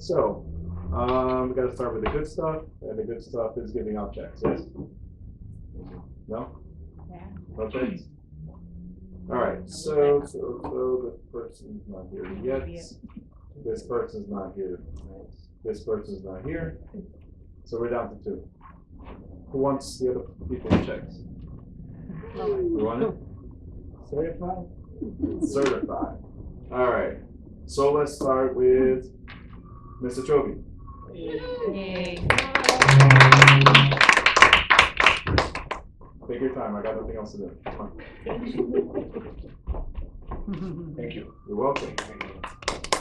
So, we got to start with the good stuff, and the good stuff is giving out checks. Yes? No? Yeah. No checks? All right. So this person's not here yet. This person's not here. This person's not here. So we're down to 2. Who wants the other people's checks? You want it? Certified? Certified. All right. So let's start with Mr. Chobi. Yay. Take your time. I got nothing else to do. Come on. Thank you. You're welcome.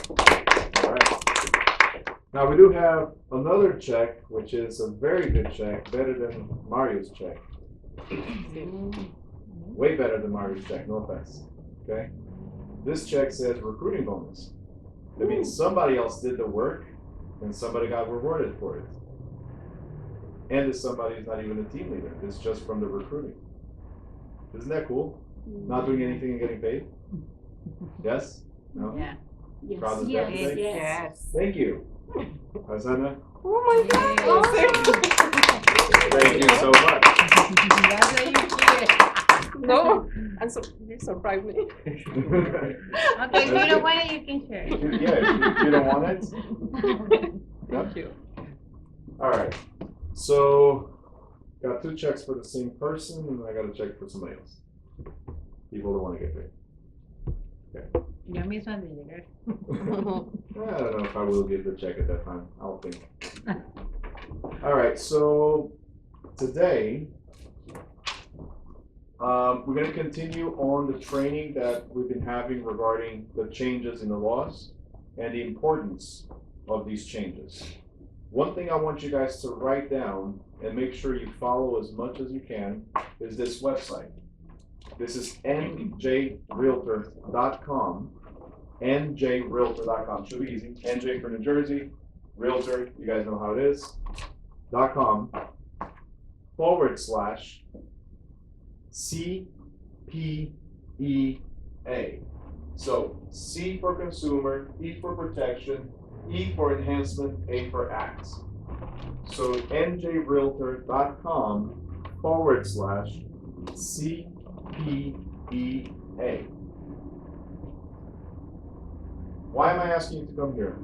All right. Now we do have another check, which is a very good check, better than Mario's check. Way better than Mario's check, no offense. Okay? This check says recruiting bonus. That means somebody else did the work and somebody got rewarded for it. And this somebody is not even a team leader. It's just from the recruiting. Isn't that cool? Not doing anything and getting paid? Yes? No? Yeah. Proud of that today? Yes. Thank you. Asana, Oh my God. thank you so much. That's what you get. No, you surprised me. Okay, if you don't want it, you can share. Yeah, if you don't want it. Thank you. All right. So, got 2 checks for the same person, and I got a check for somebody else. People don't want to get paid. Yo misma de llegar. I don't know if I will give the check at that time. I'll think. All right. So today, we're going to continue on the training that we've been having regarding the changes in the laws and the importance of these changes. One thing I want you guys to write down and make sure you follow as much as you can is this website. This is njrealtor.com. njrealtor.com. Should be easy. NJ for New Jersey, Realtor, you guys know how it is. .com /CPEA. So C for consumer, E for protection, E for enhancement, A for acts. So njrealtor.com /CPEA. Why am I asking you to come here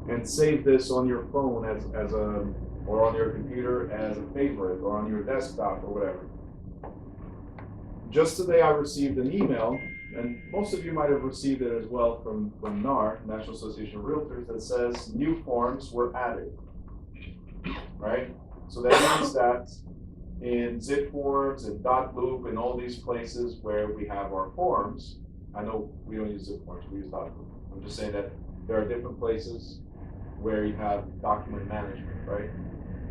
and save this on your phone or on your computer as a favorite or on your desktop or whatever? Just today I received an email, and most of you might have received it as well from NAR, National Association of Realtors, that says new forms were added, right? So that means that in zip forms and dot loop and all these places where we have our forms, I know we don't use zip forms, we use dot loop. I'm just saying that there are different places where you have document management, right?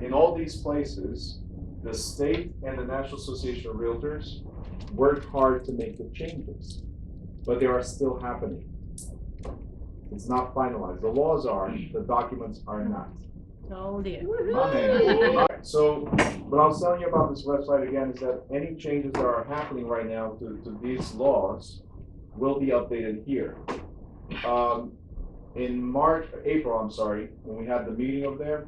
In all these places, the state and the National Association of Realtors worked hard to make the changes, but they are still happening. It's not finalized. The laws are, the documents are not. Told you. My man. All right, so what I was telling you about this website again is that any changes that are happening right now to these laws will be updated here. In April, when we had the meeting over there,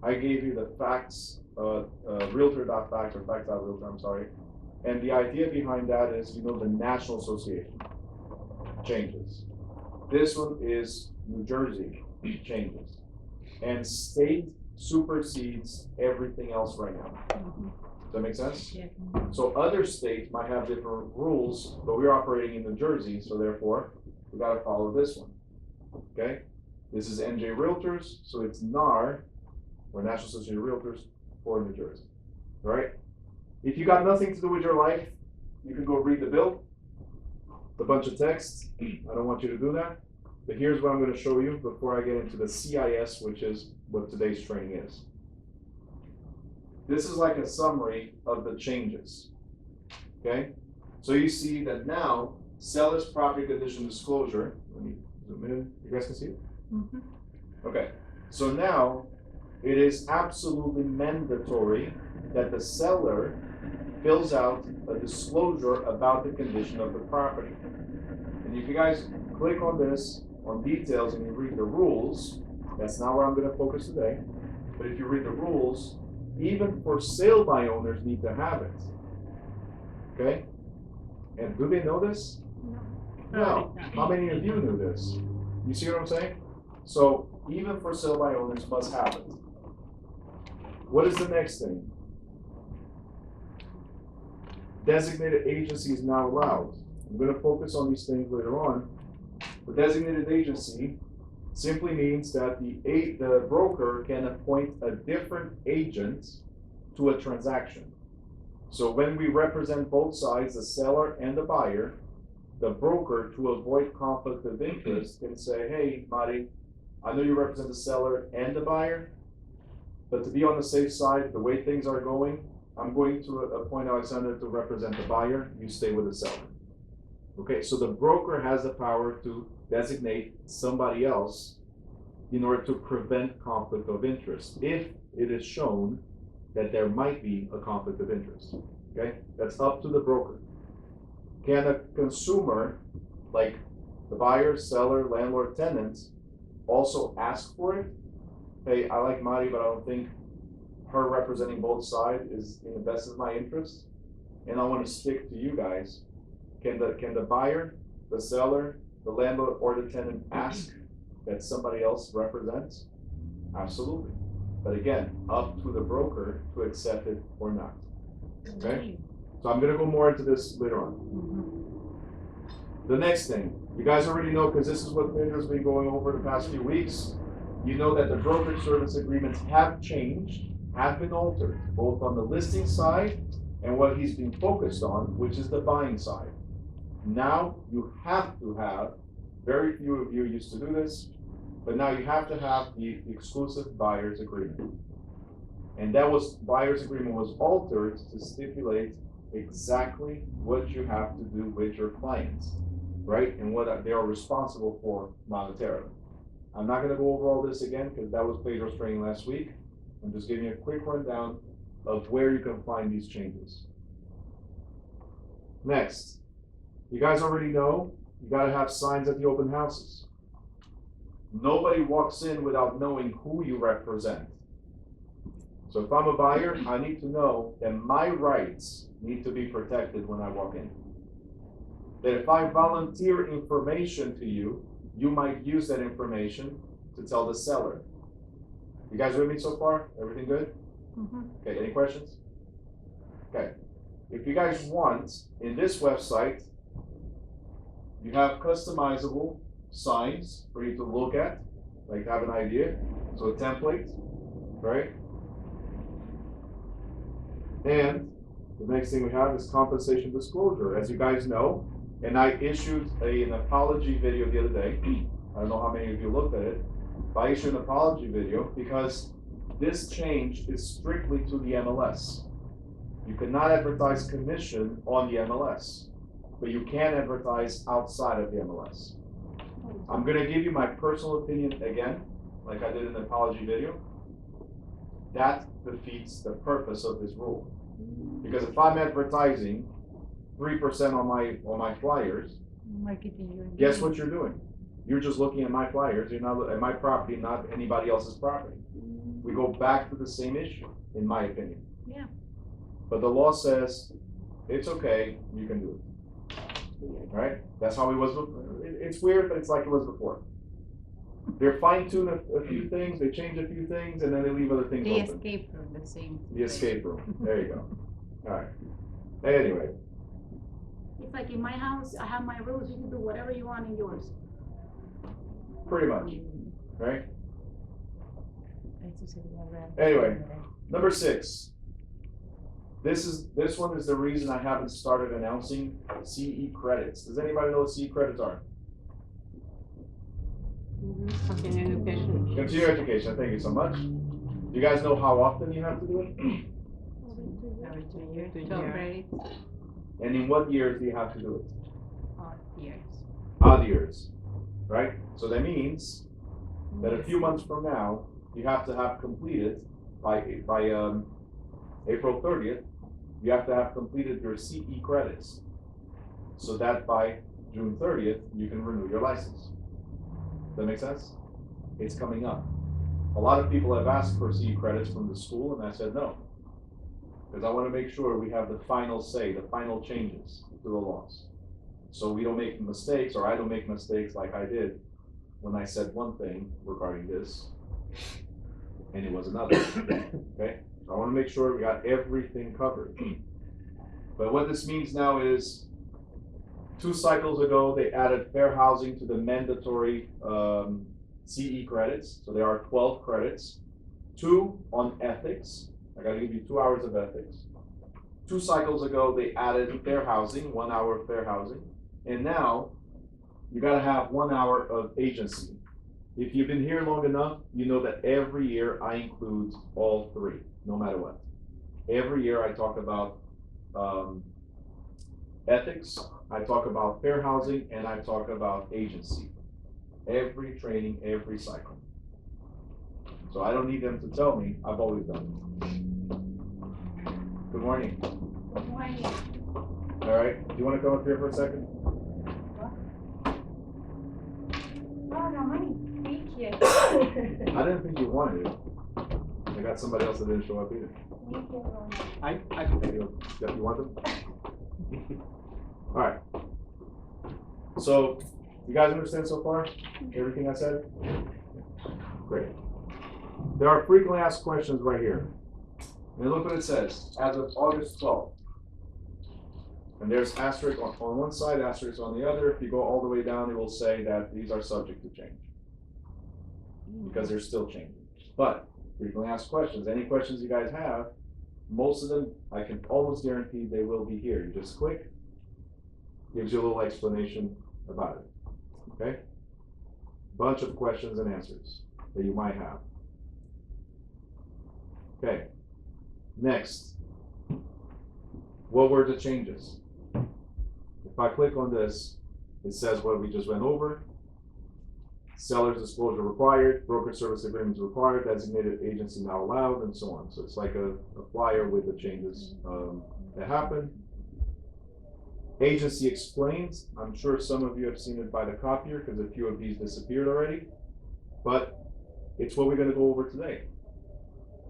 I gave you the facts, realtor.facts or facts.realtor, and the idea behind that is, the National Association changes. This one is New Jersey changes. And state supersedes everything else right now. Does that make sense? Yeah. So other states might have different rules, but we're operating in New Jersey, so therefore, we gotta follow this one. Okay? This is NJ Realtors, so it's NAR, or National Association of Realtors, for New Jersey. All right? If you got nothing to do with your life, you can go read the bill. It's a bunch of text. I don't want you to do that. But here's what I'm going to show you before I get into the CIS, which is what today's training is. This is like a summary of the changes. Okay? So you see that now, seller's property condition disclosure. Let me zoom in. You guys can see it? Mm-hmm. Okay. So now, it is absolutely mandatory that the seller fills out a disclosure about the condition of the property. And if you guys click on this, on details, and you read the rules, That's not where I'm gonna focus today. But if you read the rules, even for sale by owners need to have it. Okay? And do they know this? No. How many of you knew this? You see what I'm saying? So even for sale by owners must have it. What is the next thing? Designated agency is not allowed. I'm gonna focus on these things later on. The designated agency simply means that the broker can appoint a different agent to a transaction. So when we represent both sides, the seller and the buyer, the broker, to avoid conflict of interest, can say, hey, Mari, I know you represent the seller and the buyer, but to be on the safe side, the way things are going, I'm going to appoint Alexander to represent the buyer, you stay with the seller. Okay, so the broker has the power to designate somebody else in order to prevent conflict of interest, if it is shown that there might be a conflict of interest. Okay, that's up to the broker. Can a consumer, like the buyer, seller, landlord, tenant, also ask for it? Hey, I like Mari, but I don't think her representing both sides is in the best of my interest, and I want to stick to you guys. Can the buyer, the seller, the landlord, or the tenant ask that somebody else represents? Absolutely. But again, up to the broker to accept it or not. Okay? So I'm gonna go more into this later on. The next thing, you guys already know, because this is what Pedro's been going over the past few weeks, you know that the brokerage service agreements have changed, have been altered, both on the listing side and what he's been focused on, which is the buying side. Now you have to have, very few of you used to do this, but now you have to have the exclusive buyer's agreement. And that buyer's agreement was altered to stipulate exactly what you have to do with your clients, right? And what they are responsible for monetarily. I'm not gonna go over all this again because that was Pedro's training last week. I'm just giving you a quick rundown of where you can find these changes. Next, you guys already know you gotta have signs at the open houses. Nobody walks in without knowing who you represent. So if I'm a buyer, I need to know that my rights need to be protected when I walk in. That if I volunteer information to you, you might use that information to tell the seller. You guys with me so far? Everything good? Okay, any questions? Okay. If you guys want, in this website, you have customizable signs for you to look at, like have an idea. So a template, right? And the next thing we have is compensation disclosure. As you guys know, and I issued an apology video the other day. I don't know how many of you looked at it, but I issued an apology video because this change is strictly to the MLS. You cannot advertise commission on the MLS, but you can advertise outside of the MLS. I'm gonna give you my personal opinion again, like I did in the apology video. That defeats the purpose of this rule. Because if I'm advertising 3% on my flyers, guess what you're doing? You're just looking at my flyers, you're not at my property, not anybody else's property. We go back to the same issue, in my opinion. Yeah. But the law says, it's okay, you can do it. Right? That's how it was before. It's weird, but it's like it was before. They're fine-tune a few things, they change a few things, and then they leave other things They open. escape from the same. The escape room, there you go. All right. Anyway, It's like in my house, I have my rules, you can do whatever you want in yours. pretty much, right? Anyway, number 6. This one is the reason I haven't started announcing CE credits. Does anybody know what CE credits are? Continuing education. Continuing education, thank you so much. Do you guys know how often you have to do it? Every 2 years, 2 12 years. credits, And in what years do you have to do it? odd years. Odd years, right? So that means that a few months from now, you have to have completed by April 30th, you have to have completed your CE credits. So that by June 30th, you can renew your license. Does that make sense? It's coming up. A lot of people have asked for CE credits from the school, and I said no. Because I want to make sure we have the final say, the final changes to the laws. So we don't make mistakes, or I don't make mistakes like I did when I said one thing regarding this, and it was another, okay? So I want to make sure we got everything covered. But what this means now is, 2 cycles ago, they added fair housing to the mandatory CE credits. So there are 12 credits, 2 on ethics. I gotta give you 2 hours of ethics. 2 cycles ago, they added fair housing, 1 hour of fair housing. And now, you gotta have 1 hour of agency. If you've been here long enough, you know that every year I include all 3, no matter what. Every year I talk about ethics, I talk about fair housing, and I talk about agency. Every training, every cycle. So I don't need them to tell me, I've always done it. Good morning. Good morning. All right, do you want to come up here for a second? Oh, no money. Thank you. I didn't think you wanted it. I got somebody else that didn't show up either. Thank you. I you want them? All right. So, you guys understand so far? Everything I said? Great. There are frequently asked questions right here. And look what it says, as of August 12th. And there's asterisk on one side, asterisk on the other. If you go all the way down, it will say that these are subject to change. Because they're still changing. But, frequently asked questions, any questions you guys have, most of them, I can almost guarantee they will be here. You just click, gives you a little explanation about it, okay? Bunch of questions and answers that you might have. Okay, next, what were the changes? If I click on this, it says what we just went over. Seller's disclosure required, broker service agreements required, designated agency not allowed, and so on. So it's like a flyer with the changes that happened. Agency explains. I'm sure some of you have seen it by the copier because a few of these disappeared already, but it's what we're going to go over today.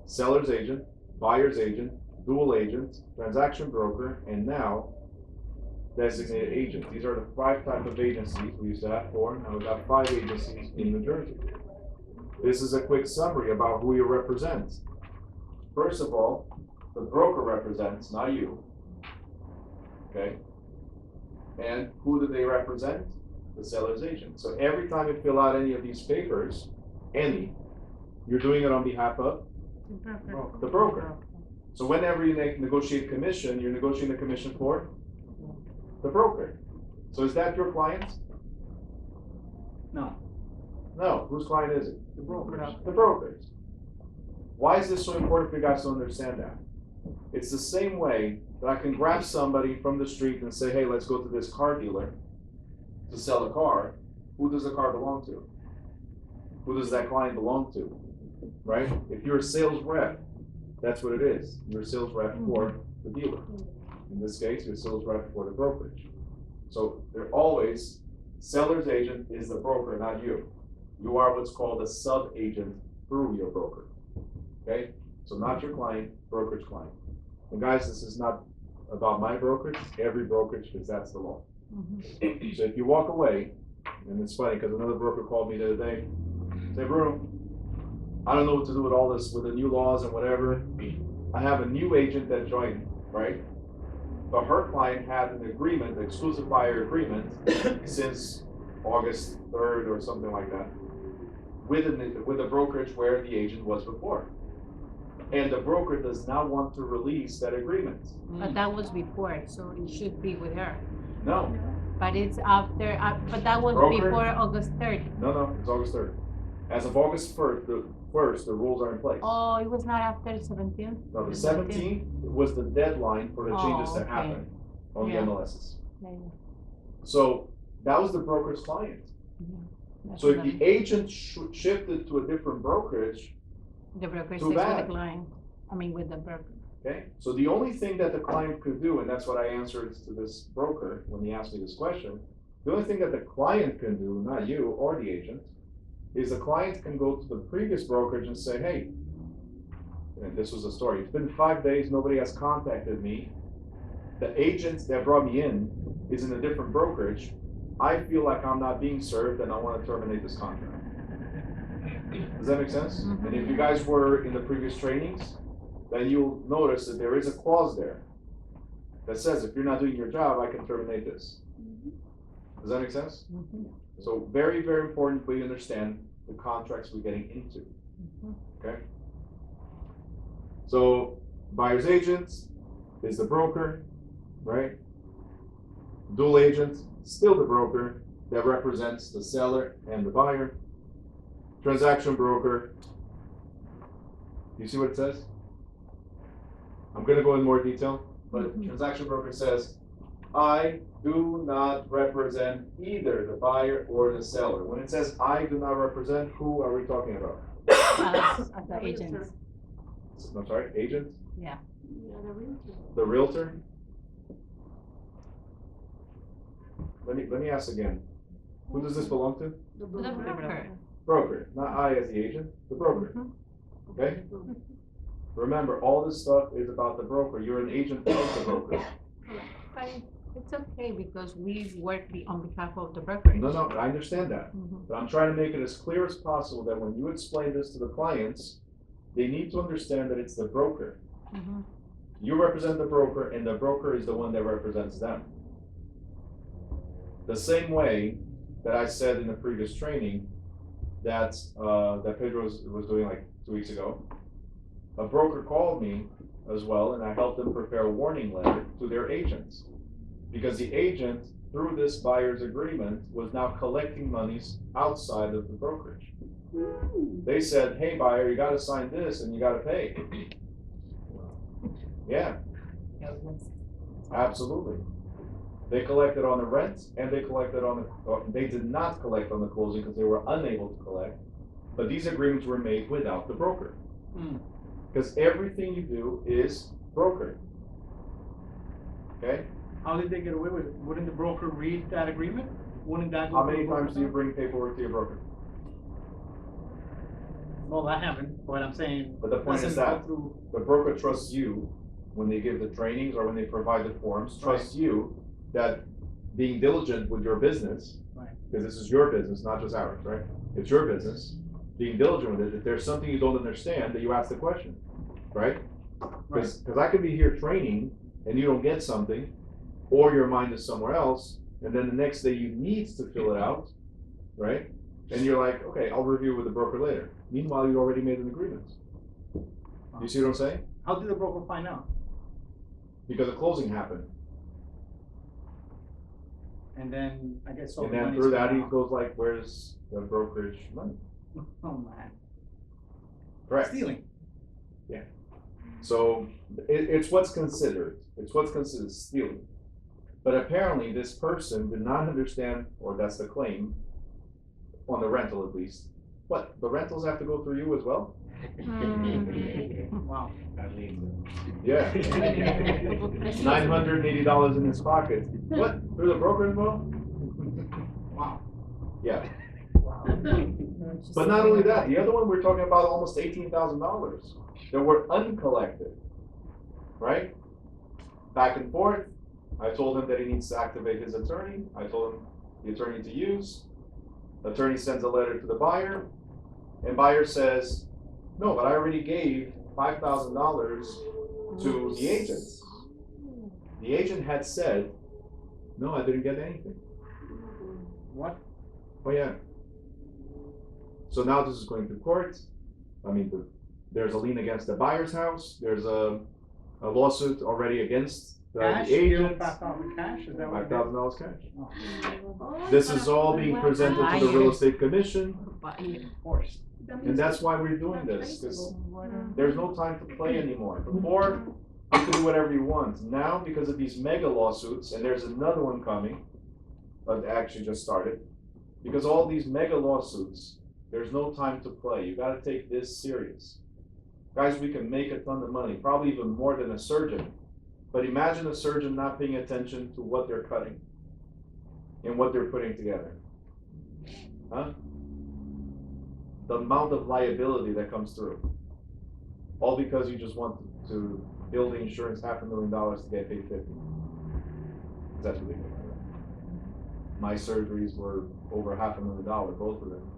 Seller's agent, buyer's agent, dual agent, transaction broker, and now designated agent. These are the 5 types of agencies. We used to have 4, now we've got 5 agencies in New Jersey. This is a quick summary about who you represent. First of all, the broker represents, not you. Okay? And who do they represent? The seller's agent. So every time you fill out any of these papers, you're doing it on behalf of the broker. So whenever you negotiate commission, you're negotiating the commission for the broker. So is that your client? No. No. Whose client is it? The broker. The broker's. Why is this so important for you guys to understand that? It's the same way that I can grab somebody from the street and say, hey, let's go to this car dealer to sell a car. Who does the car belong to? Who does that client belong to? Right? If you're a sales rep, that's what it is. You're a sales rep for the dealer. In this case, you're a sales rep for the brokerage. So they're always, seller's agent is the broker, not you. You are what's called a sub-agent through your broker. Okay? So not your client, brokerage client. And guys, this is not about my brokerage, every brokerage, because that's the law. So if you walk away, and it's funny because another broker called me the other day, say, Bruno, I don't know what to do with all this, with the new laws and whatever. I have a new agent that joined, right? But her client had an agreement, an exclusive buyer agreement, since August 3rd or something like that, with a brokerage where the agent was before. And the broker does not want to release that agreement. But that was before, so it should be with her. No, But it's after, but that was Broker? before August 3rd. no, it's August 3rd. As of August 1st, the rules are in place. Oh, it was not after 17th? No, the 17th was the deadline for the changes Oh, to okay. happen on the Yeah. MLSs. Yeah, So that was the broker's client. that's So if what the agent shifted to a different brokerage, the broker too stays with the bad. client, I mean with the broker. okay? So the only thing that the client could do, and that's what I answered to this broker when he asked me this question, the only thing that the client can do, not you or the agent, is the client can go to the previous brokerage and say, hey, and this was a story, it's been 5 days, nobody has contacted me. The agent that brought me in is in a different brokerage. I feel like I'm not being served and I want to terminate this contract. Does that make sense? And if you guys were in the previous trainings, then you'll notice that there is a clause there that says if you're not doing your job, I can terminate this. Does that make sense? So very, very important for you to understand the contracts we're getting into. Okay? So buyer's agent is the broker, right? Dual agent, still the broker that represents the seller and the buyer. Transaction broker, you see what it says? I'm gonna go in more detail, but transaction broker says, I do not represent either the buyer or the seller. When it says I do not represent, who are we talking about? As the agents. I'm sorry, agent? Yeah. Yeah, the realtor. The realtor? Let me ask again. Who does this belong to? The The broker. Broker, not I as the agent, the broker. Okay? Remember, all this stuff is about the broker. You're an agent of the broker. But it's okay because we work on behalf of the brokerage. No, I understand that. But I'm trying to make it as clear as possible that when you explain this to the clients, they need to understand that it's the broker. You represent the broker and the broker is the one that represents them. The same way that I said in the previous training that Pedro was doing like 2 weeks ago, a broker called me as well and I helped them prepare a warning letter to their agents. Because the agent, through this buyer's agreement, was now collecting monies outside of the brokerage. They said, hey buyer, you gotta sign this and you gotta pay. Yeah, absolutely. They collected on the rent and they collected on they did not collect on the closing because they were unable to collect. But these agreements were made without the broker. Because everything you do is brokered. Okay? How did they get away with it? Wouldn't the broker read that agreement? Wouldn't that go How through many the broker times do you side? bring paperwork to your broker? Well, I haven't, but I'm saying. But the point is doesn't go that through- the broker trusts you when they give the trainings or when they provide the forms, trusts you that being diligent with your business, Right. because this is your business, not just ours, right? It's your business, being diligent with it. If there's something you don't understand, that you ask the question, right? Because I could be here training and you don't get something, or your mind is somewhere else, and then the next day you need to fill it out, right? And you're like, okay, I'll review with the broker later. Meanwhile, you already made an agreement. You see what I'm saying? How did the broker find out? Because the closing happened. And then, I guess. all And the then money's through that, gone he out. goes like, where's the brokerage money? Oh, man. Correct. Stealing. So it's what's considered. It's what's considered stealing. But apparently this person did not understand, or that's the claim, on the rental at least. What, the rentals have to go through you as well? Wow. Yeah. $980 in his pocket. What, through the broker as well? Wow. Yeah. But not only that, the other one, we're talking about almost $18,000 that were uncollected, right? Back and forth. I told him that he needs to activate his attorney. I told him the attorney to use. Attorney sends a letter to the buyer, and buyer says, no, but I already gave $5,000 to the agent. The agent had said, no, I didn't get anything. What? Oh, yeah. So now this is going to court. I mean, there's a lien against the buyer's house. There's a lawsuit already against Cash? the Give him agent. 5,000 cash? Is that what it is? $5,000 cash. Oh, This is all being presented to the real estate commission, of course. and that's why we're doing this, because there's no time to play anymore. Before, you could do whatever you want. Now, because of these mega lawsuits, and there's another one coming, but actually just started, because all these mega lawsuits, there's no time to play. You gotta take this serious. Guys, we can make a ton of money, probably even more than a surgeon. But imagine a surgeon not paying attention to what they're cutting and what they're putting together. Huh? the amount of liability that comes through. All because you just want to bill the insurance $500,000 to get paid 50. That's what they do. My surgeries were over $500,000, both of them.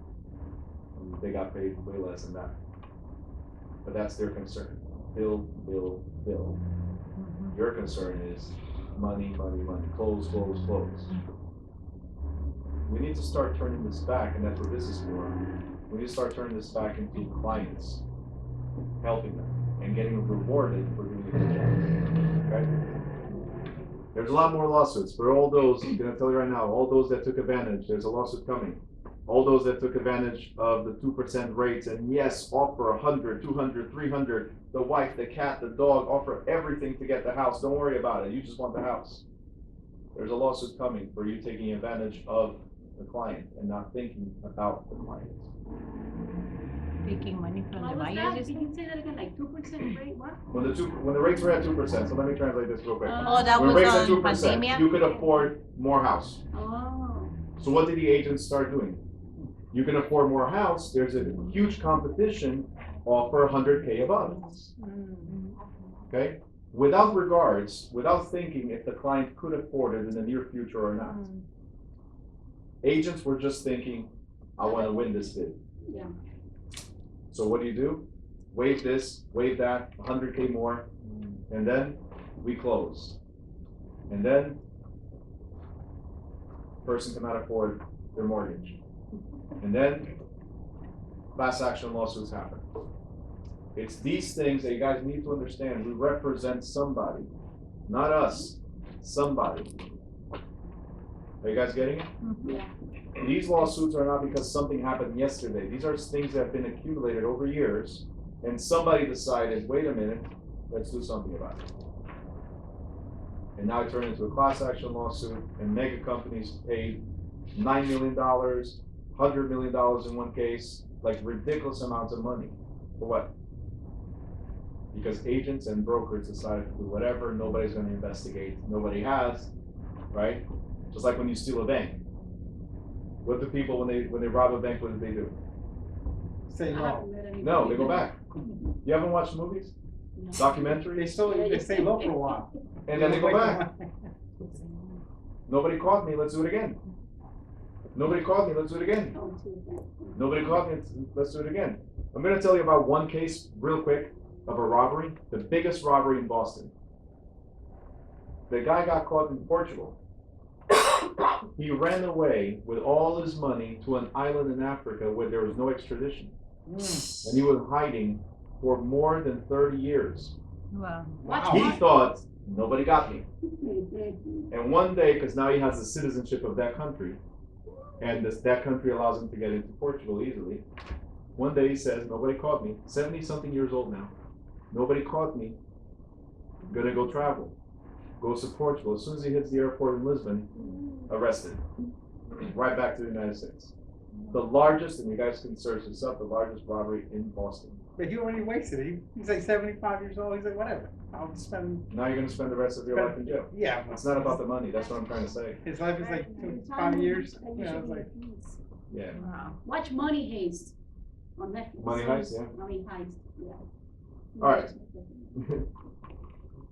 And they got paid way less than that. But that's their concern. Bill, bill, bill. Your concern is money, money, money. Close, close, close. We need to start turning this back, and that's what this is for. We need to start turning this back into clients, helping them, and getting rewarded for doing a good job. Okay? There's a lot more lawsuits. For all those, I'm gonna tell you right now, all those that took advantage, there's a lawsuit coming. All those that took advantage of the 2% rates and yes, offer 100, 200, 300, the wife, the cat, the dog, offer everything to get the house. Don't worry about it. You just want the house. There's a lawsuit coming for you taking advantage of the client and not thinking about the client. Taking money from the What was buyers. that? Did you say that again, like 2% rate, what? When the rates were at 2%, so let me translate this real quick. Oh, that When was rates at on 2%, pandemia? you could afford more house. Oh, So what did the agents start doing? You can afford more house, there's a huge competition, offer 100K above. Okay? Without regards, without thinking if the client could afford it in the near future or not. Agents were just thinking, I want to win this bid. yeah. So what do? Waive this, waive that, 100K more, and then we close. And then person cannot afford their mortgage. And then class action lawsuits happen. It's these things that you guys need to understand. We represent somebody, not us, somebody. Are you guys getting it? Yeah. These lawsuits are not because something happened yesterday. These are things that have been accumulated over years, and somebody decided, wait a minute, let's do something about it. And now it turned into a class action lawsuit, and mega companies paid $9 million, $100 million in one case, like ridiculous amounts of money. For what? Because agents and brokers decided to do whatever, nobody's gonna investigate, nobody has, right? Just like when you steal a bank. What do people, when they rob a bank, what do they do? Say I no. haven't met anybody. No, they go back. You haven't watched movies? No. Documentaries? They stay low for a while. And then they go back. Nobody caught me, let's do it again. Nobody caught me, let's do it again. Don't do that. Nobody caught me, let's do it again. I'm gonna tell you about one case real quick of a robbery, the biggest robbery in Boston. The guy got caught in Portugal. He ran away with all his money to an island in Africa where there was no extradition. And he was hiding for more than 30 years. Wow. He thought, nobody got me. And one day, because now he has the citizenship of that country, and that country allows him to get into Portugal easily, one day he says, nobody caught me, 70-something years old now, nobody caught me, I'm gonna go travel. Goes to Portugal. As soon as he hits the airport in Lisbon, arrested. Right back to the United States. The largest, and you guys can search this up, the largest robbery in Boston. But he already wasted it. He's like 75 years old. He's like, whatever. I'll spend. Now you're gonna spend the rest of your life in jail. Yeah. It's not about the money, that's what I'm trying to say. His life is like 5 years. You know, it's like. Yeah. Wow. Watch Money Heist on Netflix. Money Heist, yeah. Money Heist, yeah. All right.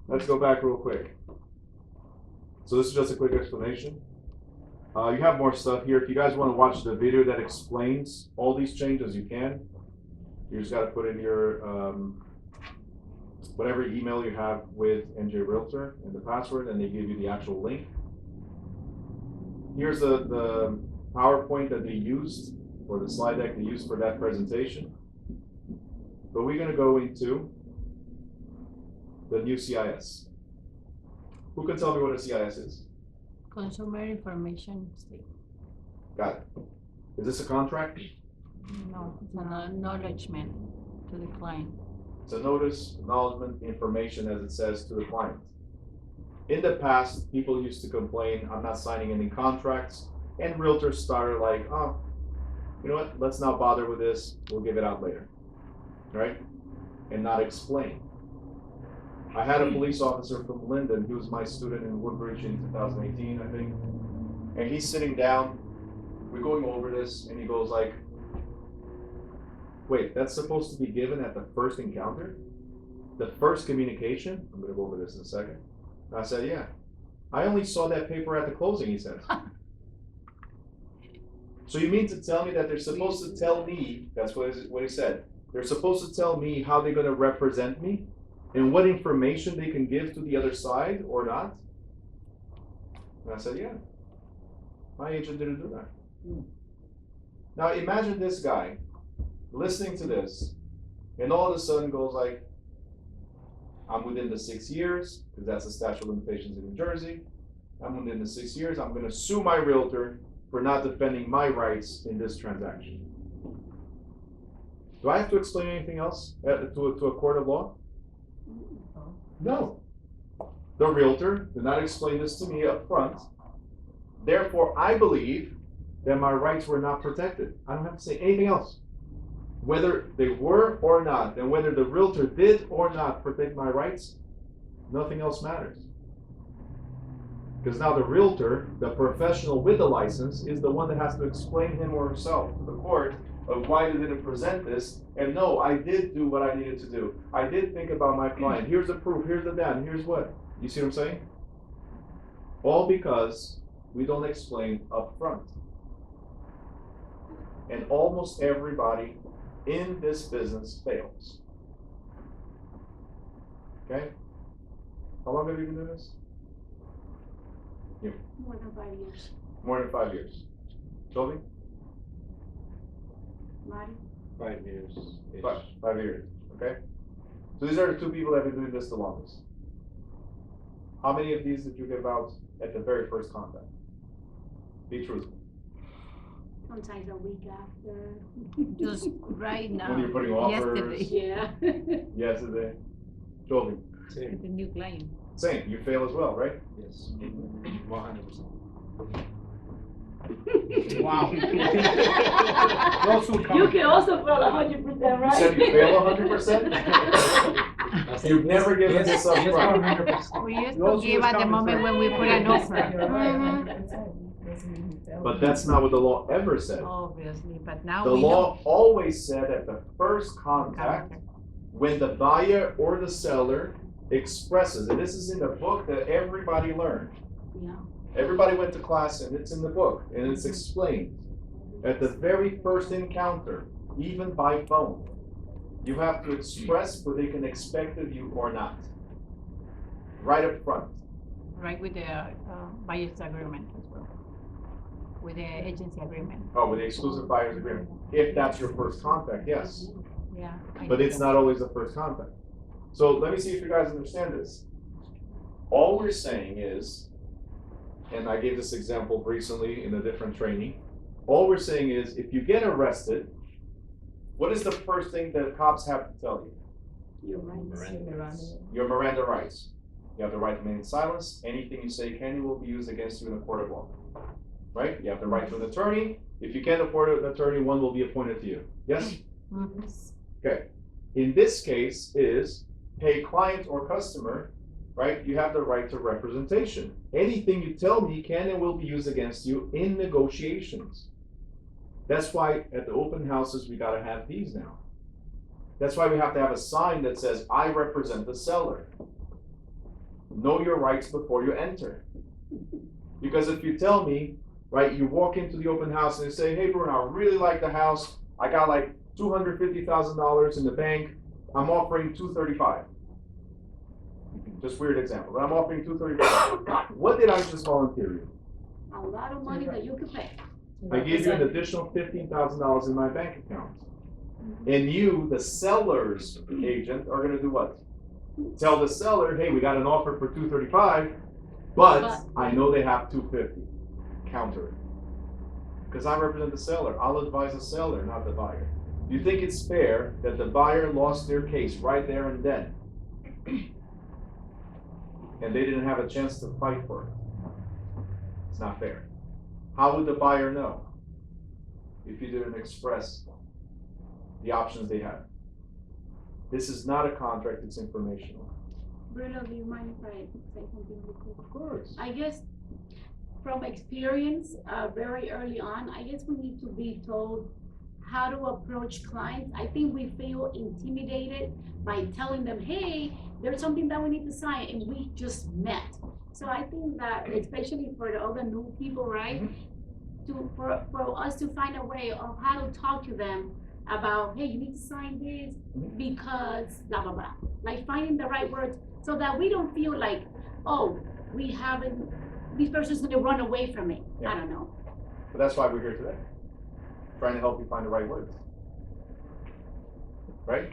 Let's go back real quick. So this is just a quick explanation. You have more stuff here. If you guys want to watch the video that explains all these changes, you can. You just got to put in your whatever email you have with NJ Realtor and the password, and they give you the actual link. Here's the PowerPoint that they used, or the slide deck they used for that presentation. But we're going to go into the new CIS. Who can tell me what a CIS is? Consumer information state. Got it. Is this a contract? No, it's an acknowledgement to the client. It's a notice, acknowledgement, information, as it says, to the client. In the past, people used to complain, I'm not signing any contracts, and realtors started like, oh, you know what, let's not bother with this, we'll give it out later, right? And not explain. I had a police officer from Linden, he was my student in Woodbridge in 2018, I think, and he's sitting down, we're going over this, and he goes like, Wait, that's supposed to be given at the first encounter? The first communication? I'm gonna go over this in a second. I said, yeah. I only saw that paper at the closing, he says. So you mean to tell me that they're supposed to tell me, that's what he said, they're supposed to tell me how they're gonna represent me? And what information they can give to the other side or not? And I said, yeah. My agent didn't do that. Now imagine this guy listening to this, and all of a sudden goes like, I'm within the 6 years, because that's the statute of limitations in New Jersey. I'm within the 6 years, I'm gonna sue my realtor for not defending my rights in this transaction. Do I have to explain anything else to a court of law? No. The realtor did not explain this to me up front. Therefore, I believe that my rights were not protected. I don't have to say anything else. Whether they were or not, and whether the realtor did or not protect my rights, nothing else matters. Because now the realtor, the professional with the license, is the one that has to explain him or herself to the court of why they didn't present this. And no, I did do what I needed to do. I did think about my client. Here's the proof, here's the that, and here's what. You see what I'm saying? All because we don't explain up front. And almost everybody in this business fails. Okay? How long have you been doing this? You. More than 5 years. More than 5 years. Toby? Marty? 5 years. 5 years. Okay? So these are the two people that have been doing this the longest. How many of these did you give out at the very first contact? Be truthful. Sometimes a week after. Just right now. When you're putting offers. Yesterday. Yeah. Yesterday. Toby? Same. The new client. Same. You fail as well, right? Yes. 100%. Wow. Those who come. You can also fail 100%, right? You said you fail 100%? You've never given this up front. 100%. We used to Those who give is at the coming moment first. when we put an offer. But that's not what the law ever said. Obviously, but now The we law always said at the first contact, when the buyer or the seller expresses, and this is in the book that everybody learned. Yeah. Everybody went to class and it's in the book and it's explained. At the very first encounter, even by phone, you have to express what they can expect of you or not. Right up front. Right with the buyer's agreement as well. With the agency agreement. Oh, with the exclusive buyer's agreement. If that's your first contact, yes. Yeah. But it's not always the first contact. So let me see if you guys understand this. All we're saying is, and I gave this example recently in a different training, all we're saying is if you get arrested, what is the first thing that cops have to tell you? You're right. Your Miranda rights. You have the right to remain silent. Anything you say can and will be used against you in a court of law. Right? You have the right to an attorney. If you can't afford an attorney, one will be appointed to you. Yes? Mhm. Okay. In this case is, hey, client or customer, right? You have the right to representation. Anything you tell me can and will be used against you in negotiations. That's why at the open houses, we gotta have these now. That's why we have to have a sign that says, I represent the seller. Know your rights before you enter. Because if you tell me, right, you walk into the open house and they say, hey, Bruno, I really like the house. I got like $250,000 in the bank. I'm offering $235,000. Just weird example, but I'm offering $235,000. What did I just volunteer you? A lot of money that you can pay. I gave you an additional $15,000 in my bank account. And you, the seller's agent, are gonna do what? Tell the seller, hey, we got an offer for $235,000, but I know they have $250,000. Counter it. Because I represent the seller. I'll advise the seller, not the buyer. Do you think it's fair that the buyer lost their case right there and then? And they didn't have a chance to fight for it? It's not fair. How would the buyer know if you didn't express the options they had? This is not a contract, it's informational. Bruno, do you mind if I say something real quick? Of course. I guess from experience, very early on, I guess we need to be told how to approach clients. I think we feel intimidated by telling them, hey, there's something that we need to sign, and we just met. So I think that, especially for the other new people, right? For us to find a way of how to talk to them about, hey, you need to sign this because blah, blah, blah. Like finding the right words so that we don't feel like, oh, this person's gonna run away from me. I don't know. But that's why we're here today, trying to help you find the right words. Right?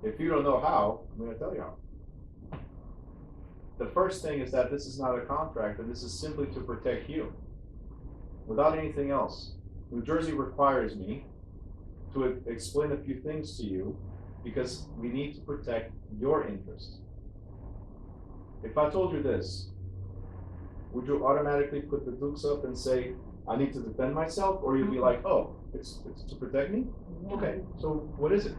If you don't know how, I'm gonna tell you how. The first thing is that this is not a contract, and this is simply to protect you. Without anything else. New Jersey requires me to explain a few things to you because we need to protect your interests. If I told you this, would you automatically put the dukes up and say, I need to defend myself? Or you'd be like, oh, it's to protect me? Okay, so what is it?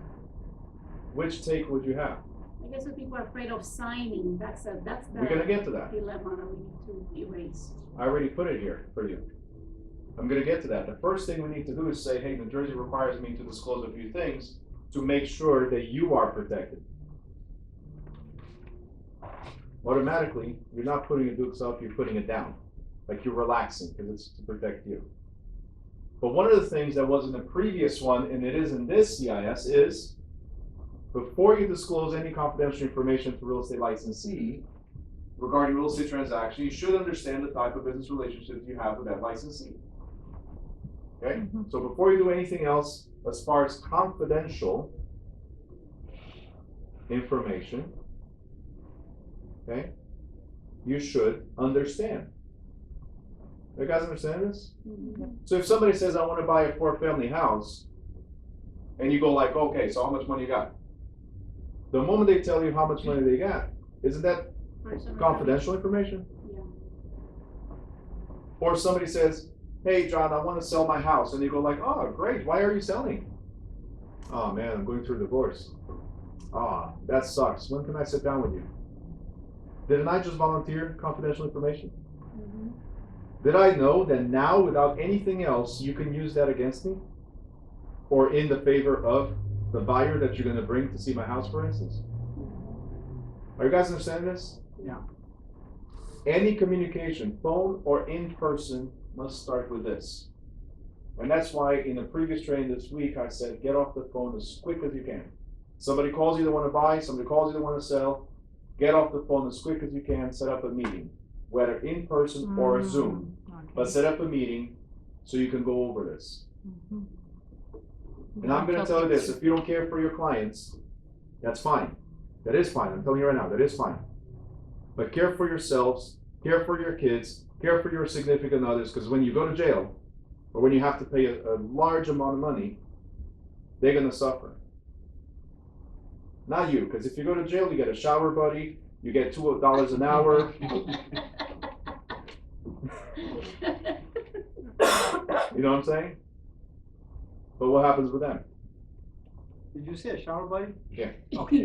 Which take would you have? I guess if people are afraid of signing, that's the We're gonna get to that. dilemma that we need to erase. I already put it here for you. I'm gonna get to that. The first thing we need to do is say, hey, New Jersey requires me to disclose a few things to make sure that you are protected. Automatically, you're not putting your dukes up, you're putting it down. Like you're relaxing, because it's to protect you. But one of the things that was in the previous one, and it is in this CIS, is before you disclose any confidential information to real estate licensee regarding real estate transaction, you should understand the type of business relationships you have with that licensee. Okay? So before you do anything else, as far as confidential information, okay, you should understand. You guys understand this? So if somebody says, I want to buy a 4-family house, and you go like, okay, so how much money you got? The moment they tell you how much money they got, isn't that confidential information? Yeah. Or somebody says, hey, John, I want to sell my house. And you go like, oh, great. Why are you selling? Oh, man, I'm going through a divorce. Ah, that sucks. When can I sit down with you? Didn't I just volunteer confidential information? Did I know that now, without anything else, you can use that against me? Or in the favor of the buyer that you're going to bring to see my house, for instance? Are you guys understanding this? Yeah. Any communication, phone or in person, must start with this. And that's why in the previous training this week, I said, get off the phone as quick as you can. Somebody calls you, they want to buy, somebody calls you, they want to sell. Get off the phone as quick as you can, set up a meeting, whether in person or a Zoom. But set up a meeting so you can go over this. And I'm going to tell you this, if you don't care for your clients, that's fine. That is fine. I'm telling you right now, that is fine. But care for yourselves, care for your kids, care for your significant others, because when you go to jail, or when you have to pay a large amount of money, they're going to suffer. Not you, because if you go to jail, you get a shower buddy, you get $2 an hour. You know what I'm saying? But what happens with them? Did you say a shower buddy? Yeah. Okay.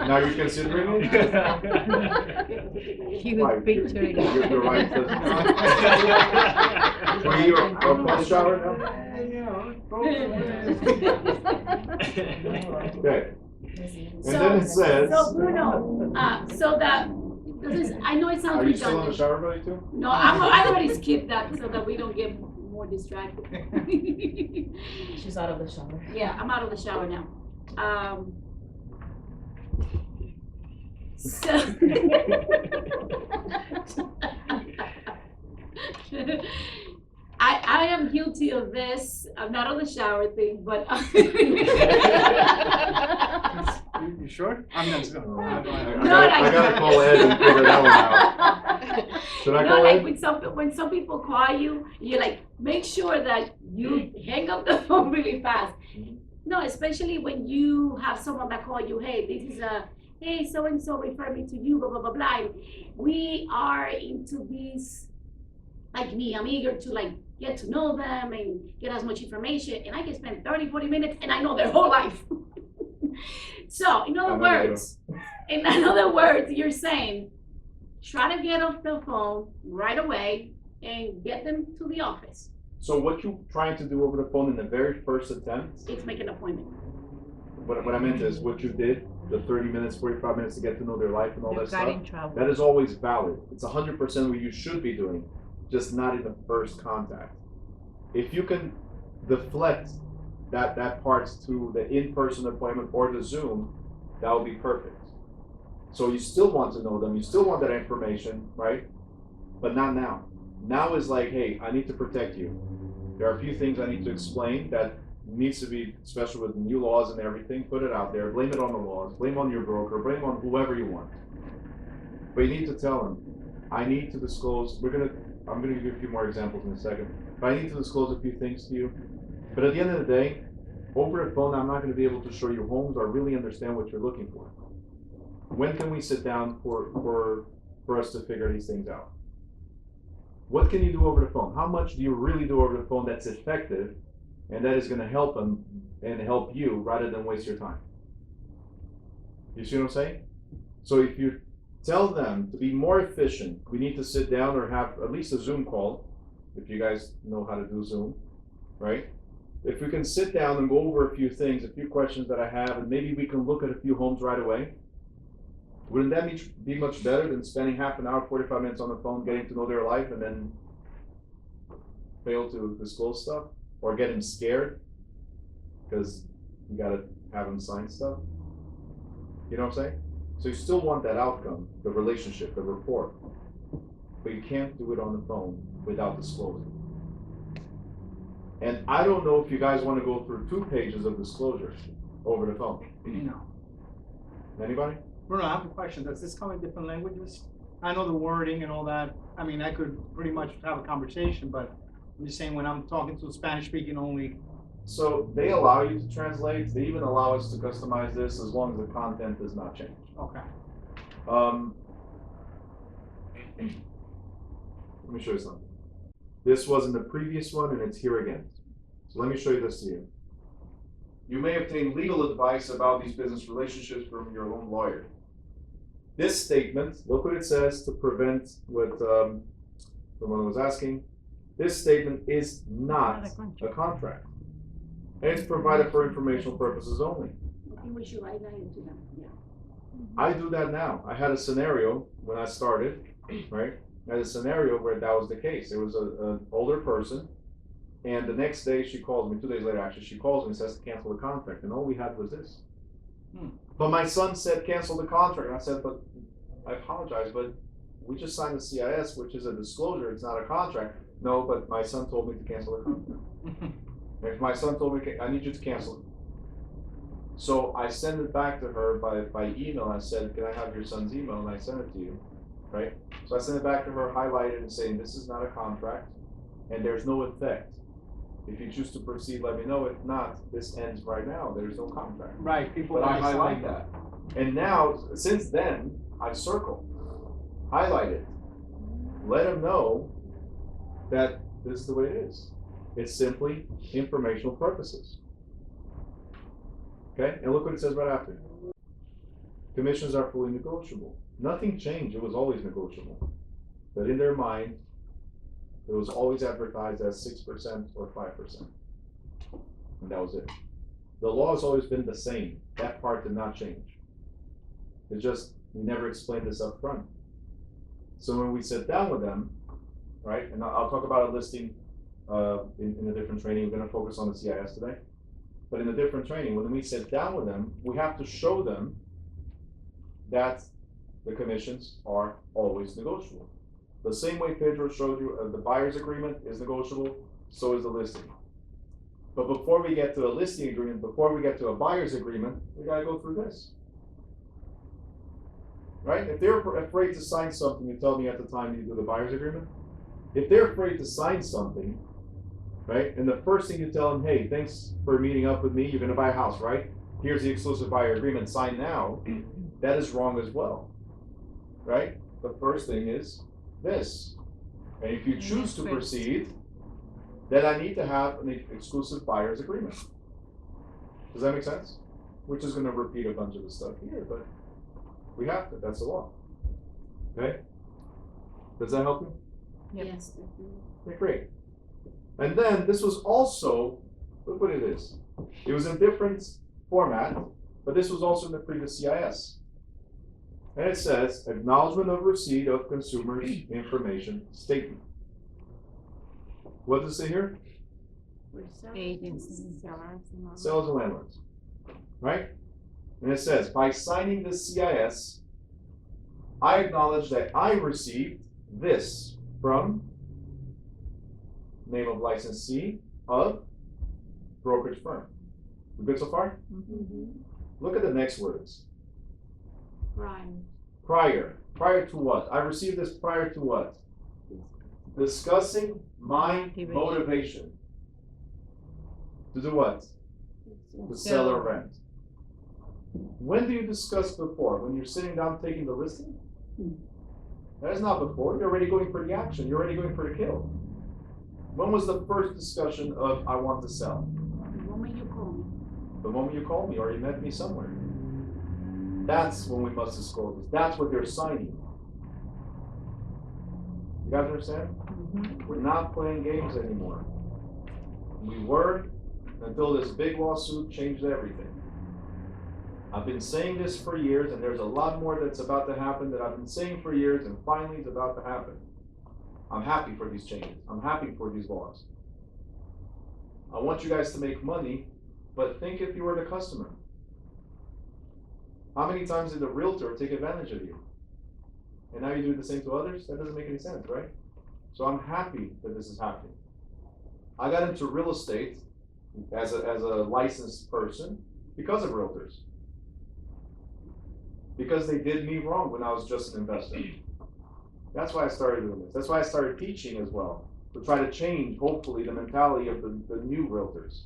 Now you're considering it? He was picturing it. Your wife doesn't free or plus shower now? Okay. And then it says. So Bruno, so that, I know it sounds Are you still on the redundant. shower buddy too? No, I already skipped that so that we don't get more distracted. She's out of the shower. Yeah, I'm out of the shower now. So. I am guilty of this. I'm not on the shower thing, but. You sure? I'm not sure. I gotta call Ed and figure that one out. Should I call like Ed? when some people call you, you like make sure that you hang up the phone really fast. No, especially when you have someone that call you, hey, this is hey, so and so refer me to you, blah blah blah blah. And we are into these, like me, I'm eager to like get to know them and get as much information, and I can spend 30-40 minutes and I know their whole life. So in other words, you're saying, try to get off the phone right away and get them to the office. So what you trying to do over the phone in the very first attempt, It's make an appointment. what I meant is what you did, the 30 minutes, 45 minutes to get to know their life and all You that got stuff, in trouble. that is always valid. It's 100% what you should be doing, just not in the first contact. If you can deflect that part to the in-person appointment or the Zoom, that would be perfect. So you still want to know them, you still want that information, right? But not now. Now is like, hey, I need to protect you. There are a few things I need to explain that needs to be, especially with new laws and everything, put it out there, blame it on the laws, blame on your broker, blame on whoever you want. But you need to tell them, I need to disclose, I'm gonna give you a few more examples in a second, but I need to disclose a few things to you. But at the end of the day, over the phone, I'm not gonna be able to show you homes or really understand what you're looking for. When can we sit down for us to figure these things out? What can you do over the phone? How much do you really do over the phone that's effective and that is gonna help them and help you rather than waste your time? You see what I'm saying? So if you tell them to be more efficient, we need to sit down or have at least a Zoom call, if you guys know how to do Zoom, right? If we can sit down and go over a few things, a few questions that I have, and maybe we can look at a few homes right away, wouldn't that be much better than spending half an hour, 45 minutes on the phone, getting to know their life, and then fail to disclose stuff? Or get them scared because you gotta have them sign stuff? You know what I'm saying? So you still want that outcome, the relationship, the rapport, but you can't do it on the phone without disclosing. And I don't know if you guys want to go through 2 pages of disclosure over the phone. No. Anybody? Bruno, I have a question. Does this come in different languages? I know the wording and all that. I mean, I could pretty much have a conversation, but I'm just saying when I'm talking to a Spanish speaking only. So they allow you to translate. They even allow us to customize this as long as the content does not change. Okay. Let me show you something. This was in the previous one and it's here again. So let me show you this to you. You may obtain legal advice about these business relationships from your own lawyer. This statement, look what it says to prevent what someone was asking. This statement is not a contract. And it's provided for informational purposes only. I think we should write that into them, yeah. I do that now. I had a scenario when I started, right? I had a scenario where that was the case. It was an older person, and the next day she calls me, 2 days later actually, she calls me and says to cancel the contract, and all we had was this. But my son said cancel the contract, and I said, but I apologize, but we just signed the CIS, which is a disclosure, it's not a contract. No, but my son told me to cancel the contract. If my son told me, I need you to cancel it. So I sent it back to her by email. I said, can I have your son's email? And I sent it to you, right? So I sent it back to her, highlighted and saying, this is not a contract and there's no effect. If you choose to proceed, let me know. If not, this ends right now. There's no contract. Right, people. But I always highlight sign that. And now, since then, I circle, highlight it, let them know that this is the way it is. It's simply informational purposes. Okay, and look what it says right after. Commissions are fully negotiable. Nothing changed, it was always negotiable. But in their mind, it was always advertised as 6% or 5%. And that was it. The law has always been the same. That part did not change. It's just, we never explained this up front. So when we sit down with them, right, and I'll talk about a listing in a different training. We're gonna focus on the CIS today. But in a different training, when we sit down with them, we have to show them that the commissions are always negotiable. The same way Pedro showed you, the buyer's agreement is negotiable, so is the listing. But before we get to a listing agreement, before we get to a buyer's agreement, we gotta go through this. Right? If they're afraid to sign something, you tell me at the time you do the buyer's agreement. If they're afraid to sign something, right? And the first thing you tell them, hey, thanks for meeting up with me. You're gonna buy a house, right? Here's the exclusive buyer agreement, sign now. That is wrong as well, right? The first thing is this. And if you choose to proceed, then I need to have an exclusive buyer's agreement. Does that make sense? Which is gonna repeat a bunch of the stuff here, but we have to, that's the law. Okay? Does that help you? Yes. Okay, great. And then this was also, look what it is. It was in different format, but this was also in the previous CIS. And it says, acknowledgement of receipt of consumer's information statement. What does it say here? Agents. Sellers and landlords, right? And it says, by signing the CIS, I acknowledge that I received this from name of licensee of brokerage firm. We good so far? Look at the next words. Right. Prior to what? I received this prior to what? Discussing my Motivation. motivation. To do what? To sell or rent. When do you discuss before? When you're sitting down taking the listing? That is not before. You're already going for the action. You're already going for the kill. When was the first discussion of I want to sell? The moment you call me. The moment you called me or you met me somewhere. That's when we must disclose this. That's what they're signing. You guys understand? We're not playing games anymore. We were until this big lawsuit changed everything. I've been saying this for years, and there's a lot more that's about to happen that I've been saying for years, and finally it's about to happen. I'm happy for these changes. I'm happy for these laws. I want you guys to make money, but think if you were the customer. How many times did the realtor take advantage of you? And now you do the same to others? That doesn't make any sense, right? So I'm happy that this is happening. I got into real estate as a licensed person because of realtors. Because they did me wrong when I was just an investor. That's why I started doing this. That's why I started teaching as well, to try to change, hopefully, the mentality of the new realtors.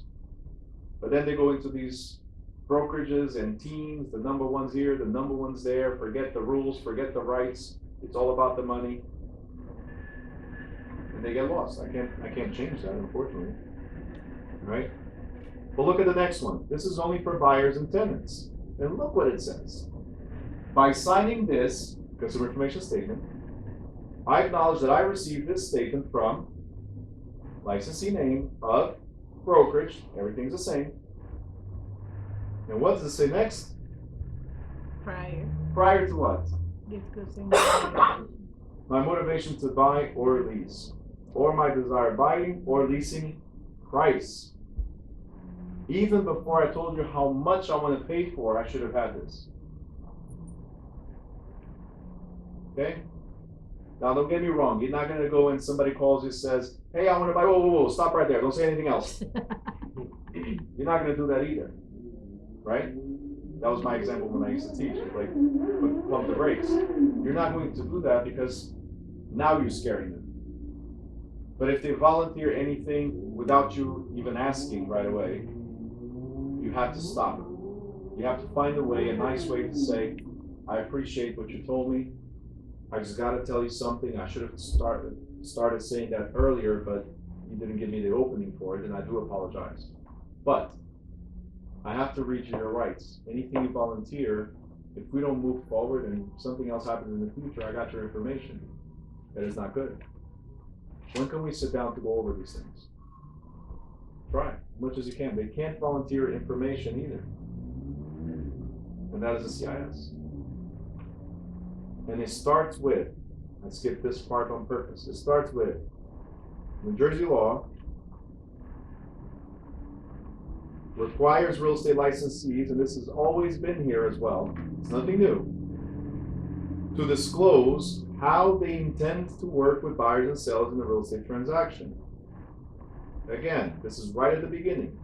But then they go into these brokerages and teams, the number one's here, the number one's there, forget the rules, forget the rights, it's all about the money. And they get lost. I can't change that, unfortunately. All right? But look at the next one. This is only for buyers and tenants. And look what it says. By signing this consumer information statement, I acknowledge that I received this statement from licensee name of brokerage, everything's the same. And what does it say next? Prior to what? Discussing. My motivation to buy or lease, or my desired buying or leasing price. Even before I told you how much I want to pay for, I should have had this. Okay? Now don't get me wrong, you're not gonna go and somebody calls you and says, hey, I want to buy, whoa, stop right there, don't say anything else. You're not gonna do that either, right? That was my example when I used to teach, like, pump the brakes. You're not going to do that because now you're scaring them. But if they volunteer anything without you even asking right away, you have to stop it. You have to find a way, a nice way to say, I appreciate what you told me. I just gotta tell you something. I should have started saying that earlier, but you didn't give me the opening for it, and I do apologize. But I have to read you your rights. Anything you volunteer, if we don't move forward and something else happens in the future, I got your information. That is not good. When can we sit down to go over these things? Try as much as you can. They can't volunteer information either. And that is the CIS. And it starts with, I skipped this part on purpose. It starts with New Jersey law requires real estate licensees, and this has always been here as well, it's nothing new, to disclose how they intend to work with buyers and sellers in the real estate transaction. Again, this is right at the beginning.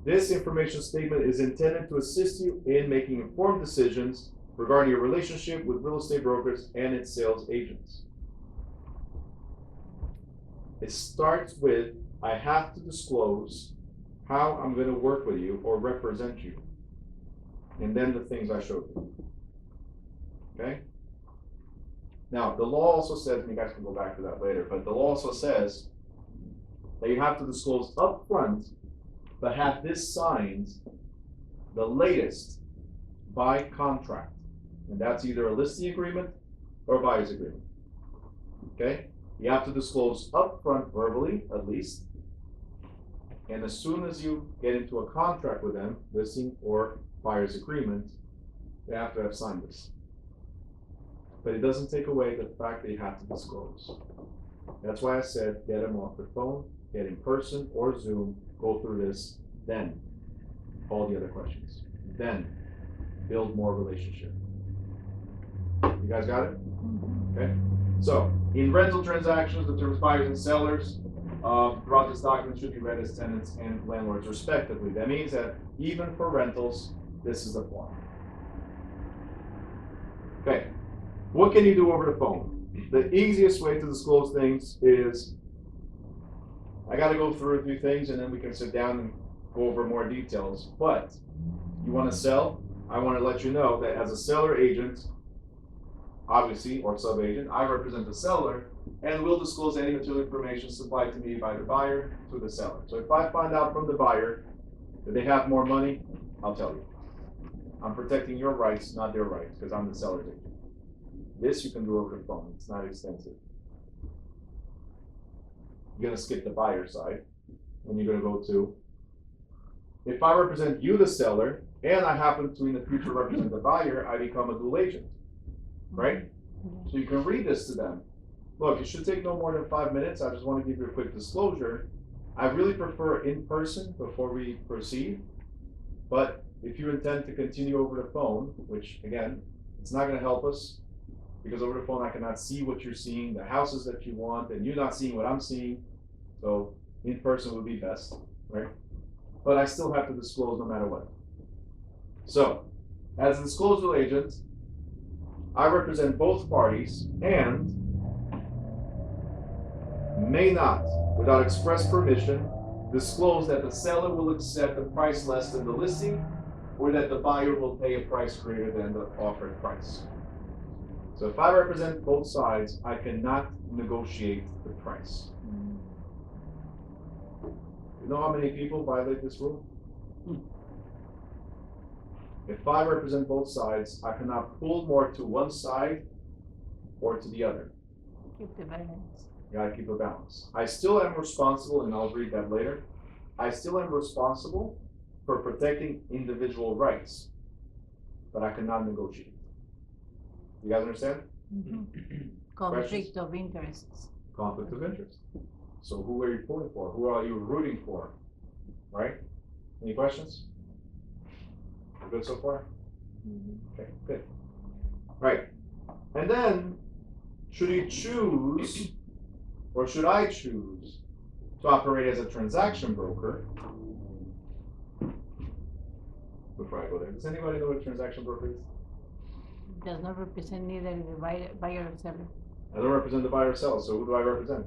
This information statement is intended to assist you in making informed decisions regarding your relationship with real estate brokers and its sales agents. It starts with, I have to disclose how I'm going to work with you or represent you. And then the things I showed you. Okay? Now, the law also says, and you guys can go back to that later, but the law also says that you have to disclose up front, but have this signed the latest by contract. And that's either a listing agreement or a buyer's agreement. Okay? You have to disclose upfront verbally, at least, And as soon as you get into a contract with them, listing or buyer's agreement, they have to have signed this. But it doesn't take away the fact that you have to disclose. That's why I said, get them off the phone, get in person or Zoom, go through this, then all the other questions. Then build more relationship. You guys got it? Okay. So in rental transactions, the terms buyers and sellers throughout this document should be read as tenants and landlords respectively. That means that even for rentals, this is the form. Okay. What can you do over the phone? The easiest way to disclose things is, I got to go through a few things and then we can sit down and go over more details. But you want to sell? I want to let you know that as a seller agent, obviously, or sub-agent, I represent the seller and will disclose any material information supplied to me by the buyer to the seller. So if I find out from the buyer that they have more money, I'll tell you. I'm protecting your rights, not their rights, because I'm the seller's agent. This you can do over the phone. It's not extensive. You're going to skip the buyer side, and you're going to go to, if I represent you, the seller, and I happen to in the future represent the buyer, I become a dual agent, right? So you can read this to them. Look, it should take no more than 5 minutes. I just want to give you a quick disclosure. I really prefer in person before we proceed, but if you intend to continue over the phone, which again, it's not going to help us, because over the phone I cannot see what you're seeing, the houses that you want, and you're not seeing what I'm seeing. So in person would be best, right? But I still have to disclose no matter what. So as a disclosed dual agent, I represent both parties and may not, without express permission, disclose that the seller will accept a price less than the listing or that the buyer will pay a price greater than the offered price. So if I represent both sides, I cannot negotiate the price. You know how many people violate this rule? If I represent both sides, I cannot pull more to one side or to the other. Keep the balance. You gotta keep a balance. I still am responsible, and I'll read that later. I still am responsible for protecting individual rights, but I cannot negotiate. You guys understand? Conflict of interests. Conflict of interest. So who are you pulling for? Who are you rooting for? Right? Any questions? We're good so far? Okay, good. Right. And then, should you choose, or should I choose, to operate as a transaction broker? Before I go there, does anybody know what a transaction broker is? Does not represent neither the buyer or seller. I don't represent the buyer or seller, so who do I represent?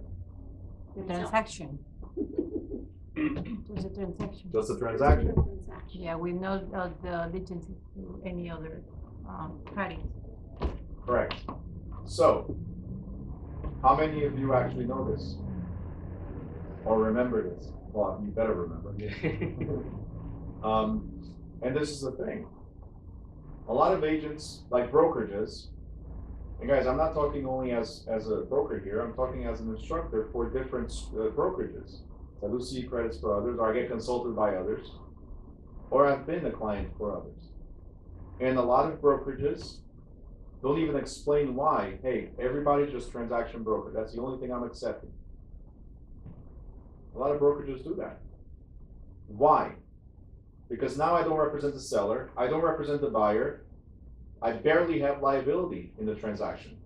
The transaction. Just a transaction. Just a transaction. Yeah, with no the allegiance to any other party. Correct. So, how many of you actually know this? Or remember this? Well, you better remember. And this is the thing. A lot of agents, like brokerages, and guys, I'm not talking only as a broker here, I'm talking as an instructor for different brokerages. I do see credits for others, or I get consulted by others, or I've been a client for others. And a lot of brokerages don't even explain why, hey, everybody's just transaction broker. That's the only thing I'm accepting. A lot of brokerages do that. Why? Because now I don't represent the seller, I don't represent the buyer, I barely have liability in the transaction.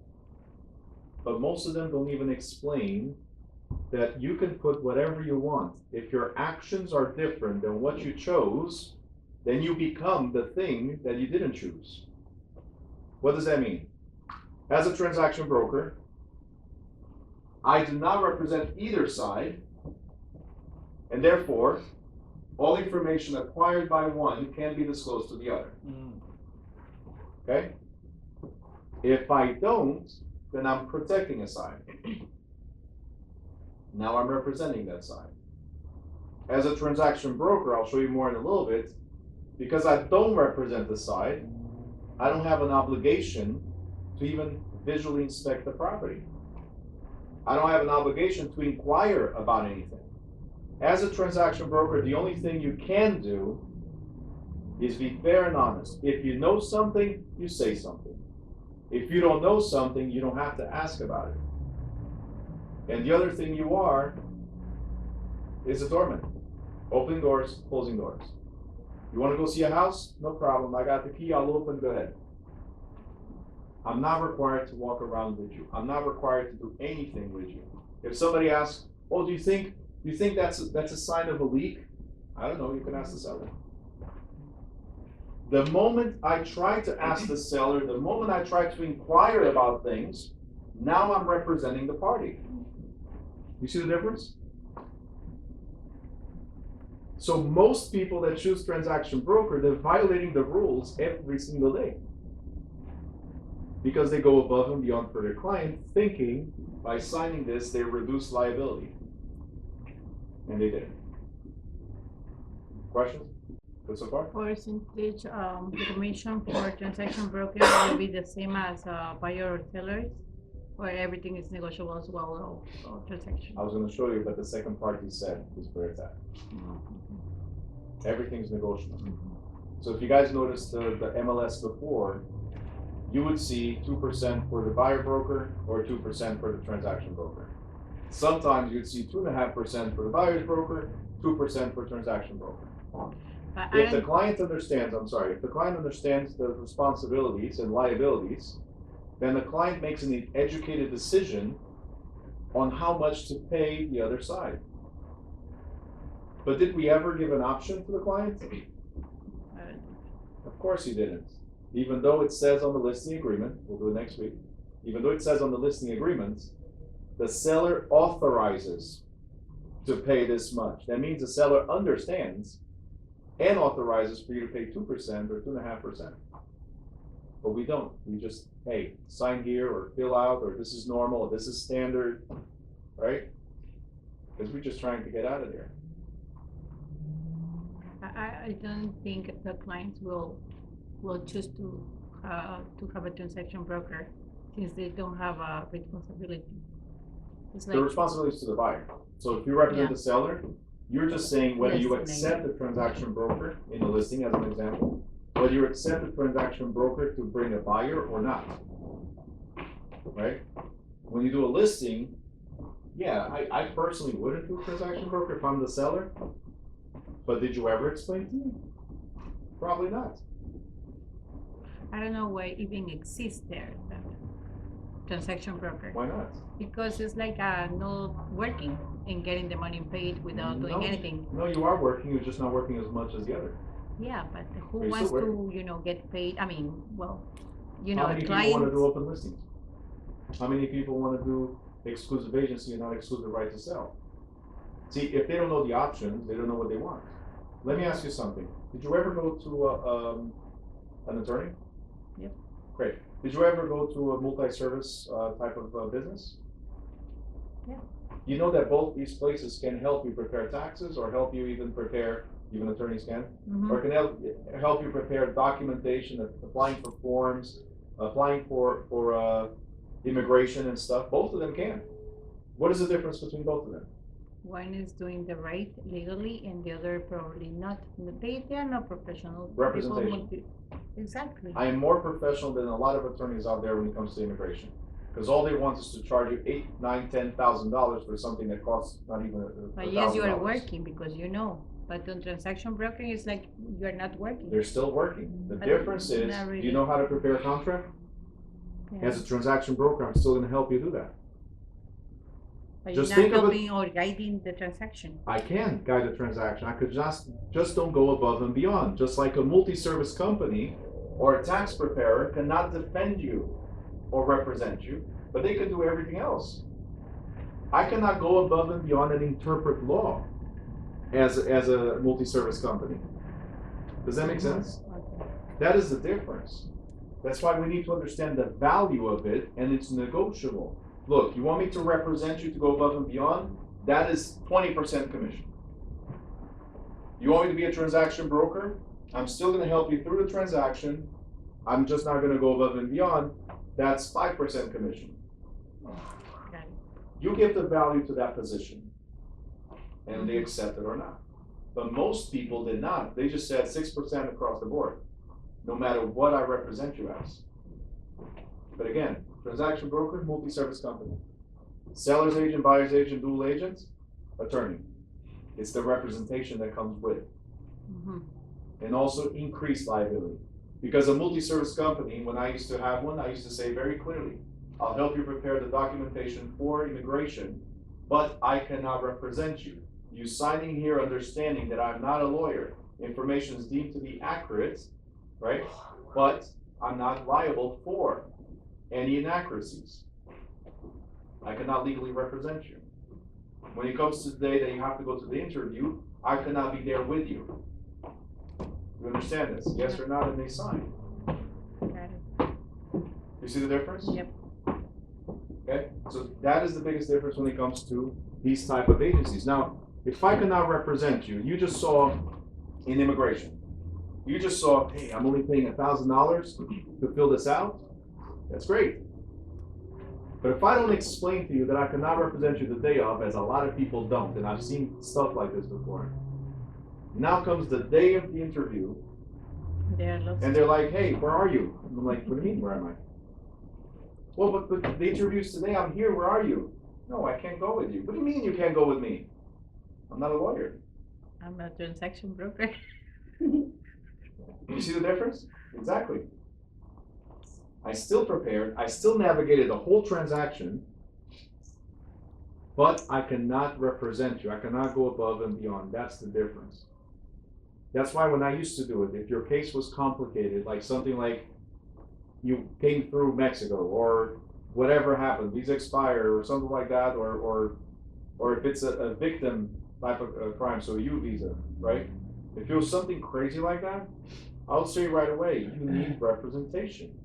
But most of them don't even explain that you can put whatever you want. If your actions are different than what you chose, then you become the thing that you didn't choose. What does that mean? As a transaction broker, I do not represent either side, and therefore, all information acquired by one can be disclosed to the other. Okay? If I don't, then I'm protecting a side. Now I'm representing that side. As a transaction broker, I'll show you more in a little bit, because I don't represent the side, I don't have an obligation to even visually inspect the property. I don't have an obligation to inquire about anything. As a transaction broker, the only thing you can do is be fair and honest. If you know something, you say something. If you don't know something, you don't have to ask about it. And the other thing you are is a doorman. Opening doors, closing doors. You wanna go see a house? No problem, I got the key, I'll open, go ahead. I'm not required to walk around with you. I'm not required to do anything with you. If somebody asks, oh, do you think that's a sign of a leak? I don't know, you can ask the seller. The moment I try to ask the seller, the moment I try to inquire about things, now I'm representing the party. You see the difference? So most people that choose transaction broker, they're violating the rules every single day. Because they go above and beyond for their client, thinking by signing this, they reduce liability. And they didn't. Questions? Good so far? Percentage, the commission for transaction broker will be the same as buyer or sellers, or everything is negotiable as well, or transaction? I was gonna show you, but the second part you said is where it's at. Everything's negotiable. So if you guys noticed the MLS before, you would see 2% for the buyer broker or 2% for the transaction broker. Sometimes you'd see 2.5% for the buyer's broker, 2% for transaction broker. But If the client understands, if the client understands the responsibilities and liabilities, then the client makes an educated decision on how much to pay the other side. But did we ever give an option to the client? Of course you didn't. Even though it says on the listing agreement, we'll do it next week, even though it says on the listing agreements, the seller authorizes to pay this much. That means the seller understands and authorizes for you to pay 2% or 2.5%. But we don't. We just, hey, sign here or fill out, or this is normal, or this is standard, right? Because we're just trying to get out of there. I don't think the clients will choose to have a transaction broker since they don't have a responsibility. It's The like, responsibility is to the buyer. So if you represent Yeah. the seller, you're just saying whether you Yes, accept the transaction broker in the listing as an example, whether you accept the transaction broker to bring a buyer or not. Right? When you do a listing, yeah, I personally wouldn't do a transaction broker if I'm the seller. But did you ever explain to me? Probably not. I don't know why even exists there, the transaction broker. Why not? Because it's like not working and getting the money paid without doing No. anything. No, you are working, you're just not working as much as the other. Yeah, but who Are you wants still to, get paid? I mean, well, How many people want to clients. do open listings? How many people want to do exclusive agency and not exclusive right to sell? See, if they don't know the options, they don't know what they want. Let me ask you something. Did you ever go to an attorney? Yep. Great. Did you ever go to a multi-service type of business? Yeah. You know that both these places can help you prepare taxes or help you even attorneys can, Mhm. or can help you prepare documentation, applying for forms, applying for immigration and stuff. Both of them can. What is the difference between both of them? One is doing the right legally and the other probably not. They are not professional. Representation. Exactly. I am more professional than a lot of attorneys out there when it comes to immigration. Because all they want is to charge you $8,000, $9,000, $10,000 for something that costs not even But yes, you are $1,000. working because you know. But on transaction broking, it's like you are not working. They're still working. The But difference is, not do really. you know how to prepare a contract? Yeah. As a transaction broker, I'm still gonna help you do that. But you're just not think of it- helping or guiding the transaction. I can guide a transaction. I could just don't go above and beyond. Just like a multi-service company or a tax preparer cannot defend you or represent you, but they can do everything else. I cannot go above and beyond and interpret law as a multi-service company. Does that make sense? Okay. That is the difference. That's why we need to understand the value of it, and it's negotiable. Look, you want me to represent you to go above and beyond? That is 20% commission. You want me to be a transaction broker? I'm still gonna help you through the transaction. I'm just not gonna go above and beyond. That's 5% commission. Got it. You give the value to that position. and they accepted or not. But most people did not. They just said 6% across the board, no matter what I represent you as. But again, transaction broker, multi-service company. Seller's agent, buyer's agent, dual agent, attorney. It's the representation that comes with it. Mhm. And also increased liability. Because a multi-service company, when I used to have one, I used to say very clearly, I'll help you prepare the documentation for immigration, but I cannot represent you. You signing here understanding that I'm not a lawyer, information is deemed to be accurate, right? But I'm not liable for any inaccuracies. I cannot legally represent you. When it comes to the day that you have to go to the interview, I cannot be there with you. You understand this? Yes or not, and they sign. Got it. You see the difference? Yep. Okay, so that is the biggest difference when it comes to these type of agencies. Now, if I cannot represent you, you just saw in immigration, you just saw, hey, I'm only paying $1,000 to fill this out. That's great. But if I don't explain to you that I cannot represent you the day of, as a lot of people don't, and I've seen stuff like this before, now comes the day of the interview, There are lots. and they're like, hey, where are you? And I'm like, what do you mean, where am I? Well, but the interview's today, I'm here, where are you? No, I can't go with you. What do you mean you can't go with me? I'm not a lawyer. I'm a transaction broker. You see the difference? Exactly. I still prepared, I still navigated the whole transaction, but I cannot represent you. I cannot go above and beyond. That's the difference. That's why when I used to do it, if your case was complicated, like something like you came through Mexico or whatever happened, visa expired or something like that, or if it's a victim type of crime, so a U visa, right? If it was something crazy like that, I'll say right away, you need representation.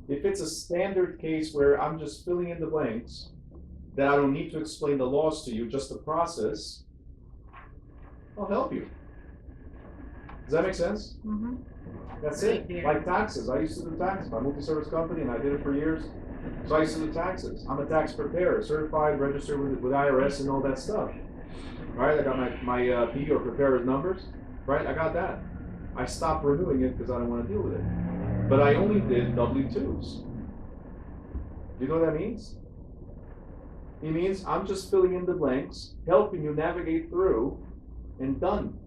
If it's a standard case where I'm just filling in the blanks, that I don't need to explain the laws to you, just the process, I'll help you. Does that make sense? Mm-hmm. That's it. Like taxes. I used to do taxes. My multi-service company, and I did it for years. So I used to do taxes. I'm a tax preparer, certified, registered with IRS and all that stuff. Right? I got my P or preparer's numbers. Right? I got that. I stopped renewing it because I don't want to deal with it. But I only did W-2s. You know what that means? It means I'm just filling in the blanks, helping you navigate through, and done.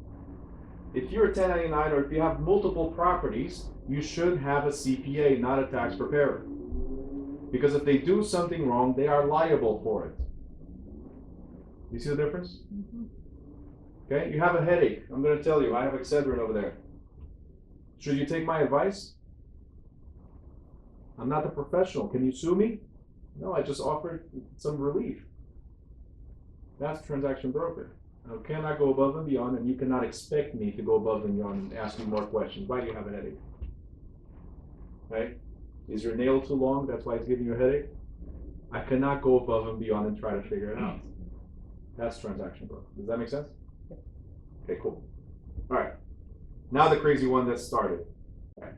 If you're a 1099 or if you have multiple properties, you should have a CPA, not a tax preparer. Because if they do something wrong, they are liable for it. You see the difference? Mm-hmm. Okay, you have a headache. I'm going to tell you, I have Excedrin over there. Should you take my advice? I'm not the professional. Can you sue me? No, I just offered some relief. That's transaction broker. I cannot go above and beyond, and you cannot expect me to go above and beyond and ask you more questions. Why do you have a headache? Right? Is your nail too long? That's why it's giving you a headache? I cannot go above and beyond and try to figure it out. That's transaction broker. Does that make sense? Okay, cool. All right. Now the crazy one that started. All right.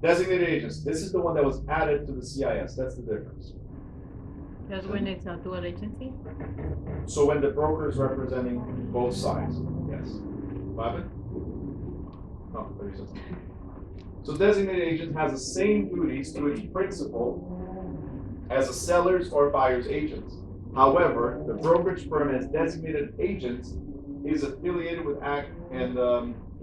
Designated agents. This is the one that was added to the CIS. That's the difference. That's when it's a dual agency? So when the broker is representing both sides, yes. Bobby? No, 30 seconds. So designated agent has the same duties to its principal as a seller's or buyer's agent. However, the brokerage firm as designated agent is affiliated with ACT and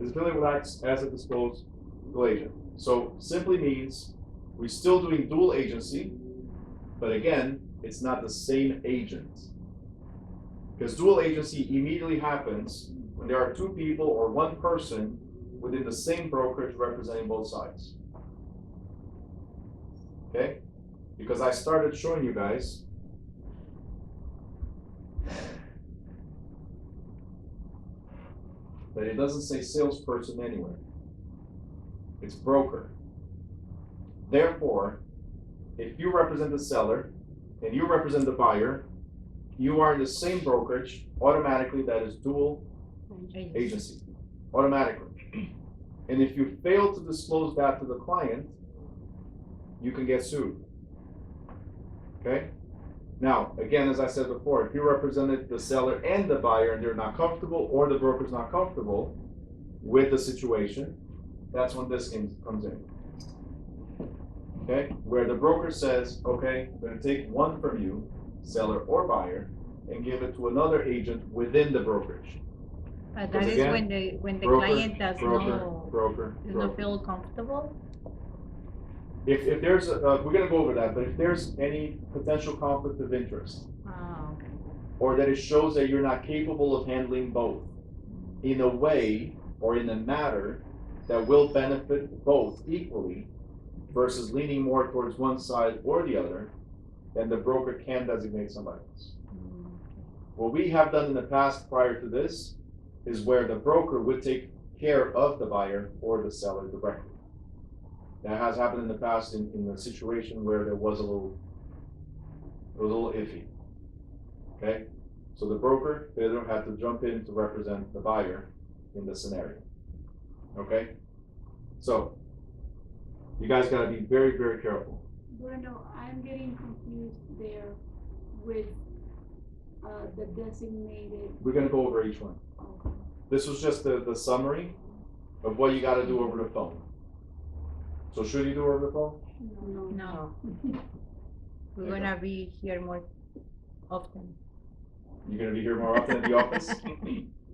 is affiliated with ACT as a disclosed dual agent. So simply means we're still doing dual agency, but again, it's not the same agent. Because dual agency immediately happens when there are two people or one person within the same brokerage representing both sides. Okay? Because I started showing you guys that it doesn't say salesperson anywhere. It's broker. Therefore, if you represent the seller and you represent the buyer, you are in the same brokerage, automatically that is dual agency, automatically. And if you fail to disclose that to the client, you can get sued. Okay? Now, again, as I said before, if you represented the seller and the buyer and they're not comfortable, or the broker's not comfortable with the situation, that's when this comes in. Okay, where the broker says, okay, I'm gonna take one from you, seller or buyer, and give it to another agent within the brokerage. That Because is again, when the broker, client does broker. not feel comfortable. If there's, we're gonna go over that, but if there's any potential conflict of interest, Okay. or that it shows that you're not capable of handling both in a way or in a matter that will benefit both equally versus leaning more towards one side or the other, then the broker can designate somebody else. What we have done in the past prior to this is where the broker would take care of the buyer or the seller directly. That has happened in the past in a situation where there was a little iffy. Okay? So the broker, they don't have to jump in to represent the buyer in the scenario. Okay? So, you guys gotta be very, very careful. Bruno, I'm getting confused there with, the designated. We're gonna go over each one. This was just the summary of what you gotta do over the phone. So should you do it over the phone? No. We're gonna be here more often. You're gonna be here more often at the office?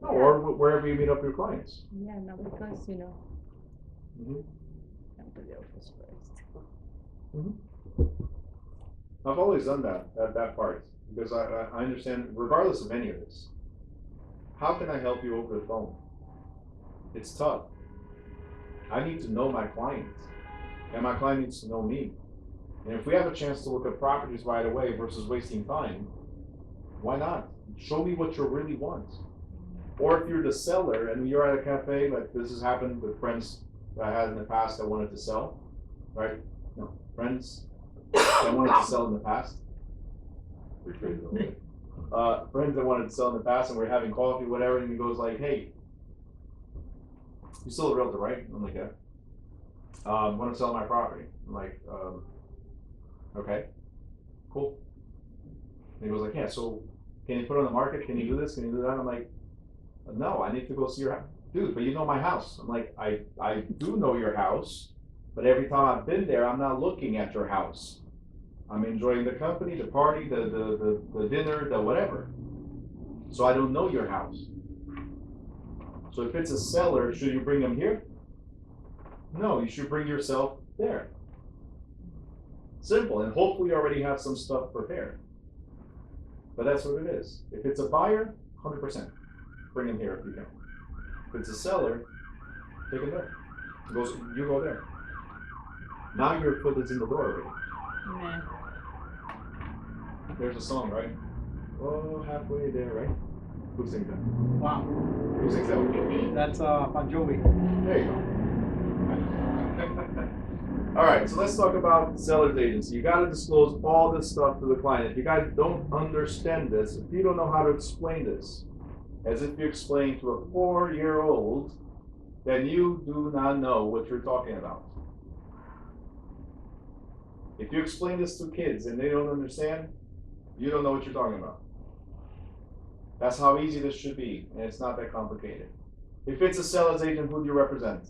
Or wherever you meet up with your clients. Yeah, no, because, Mhm. come to the office first. I've always done that part, because I understand, regardless of any of this, how can I help you over the phone? It's tough. I need to know my client, and my client needs to know me. And if we have a chance to look at properties right away versus wasting time, why not? Show me what you really want. Or if you're the seller and you're at a cafe, like this has happened with friends that I had in the past that wanted to sell, right? No, friends that wanted to sell in the past. Rephrase it a little bit. Friends that wanted to sell in the past, and we're having coffee, whatever, and he goes like, "Hey, you're still a realtor, right?" I'm like, "Yeah." Want to sell my property. I'm like, okay, cool. And he goes like, "Yeah, so can you put it on the market? Can you do this? Can you do that?" I'm like, "No, I need to go see your house." "Dude, but you know my house." I'm like, I do know your house, but every time I've been there, I'm not looking at your house. I'm enjoying the company, the party, the dinner, the whatever. So I don't know your house. So if it's a seller, should you bring them here? No, you should bring yourself there. Simple, and hopefully you already have some stuff prepared. But that's what it is. If it's a buyer, 100%. Bring him here if you can. If it's a seller, take him there. You go there. Now your foot is in the door already. Nah. There's a song, right? Oh, halfway there, right? Who sings that? Wow, Who sings that one? that's, Bon Jovi. There you go. All right, so let's talk about seller's agency. You gotta disclose all this stuff to the client. If you guys don't understand this, if you don't know how to explain this, as if you explain to a 4-year-old, then you do not know what you're talking about. If you explain this to kids and they don't understand, you don't know what you're talking about. That's how easy this should be, and it's not that complicated. If it's a seller's agent, who do you represent?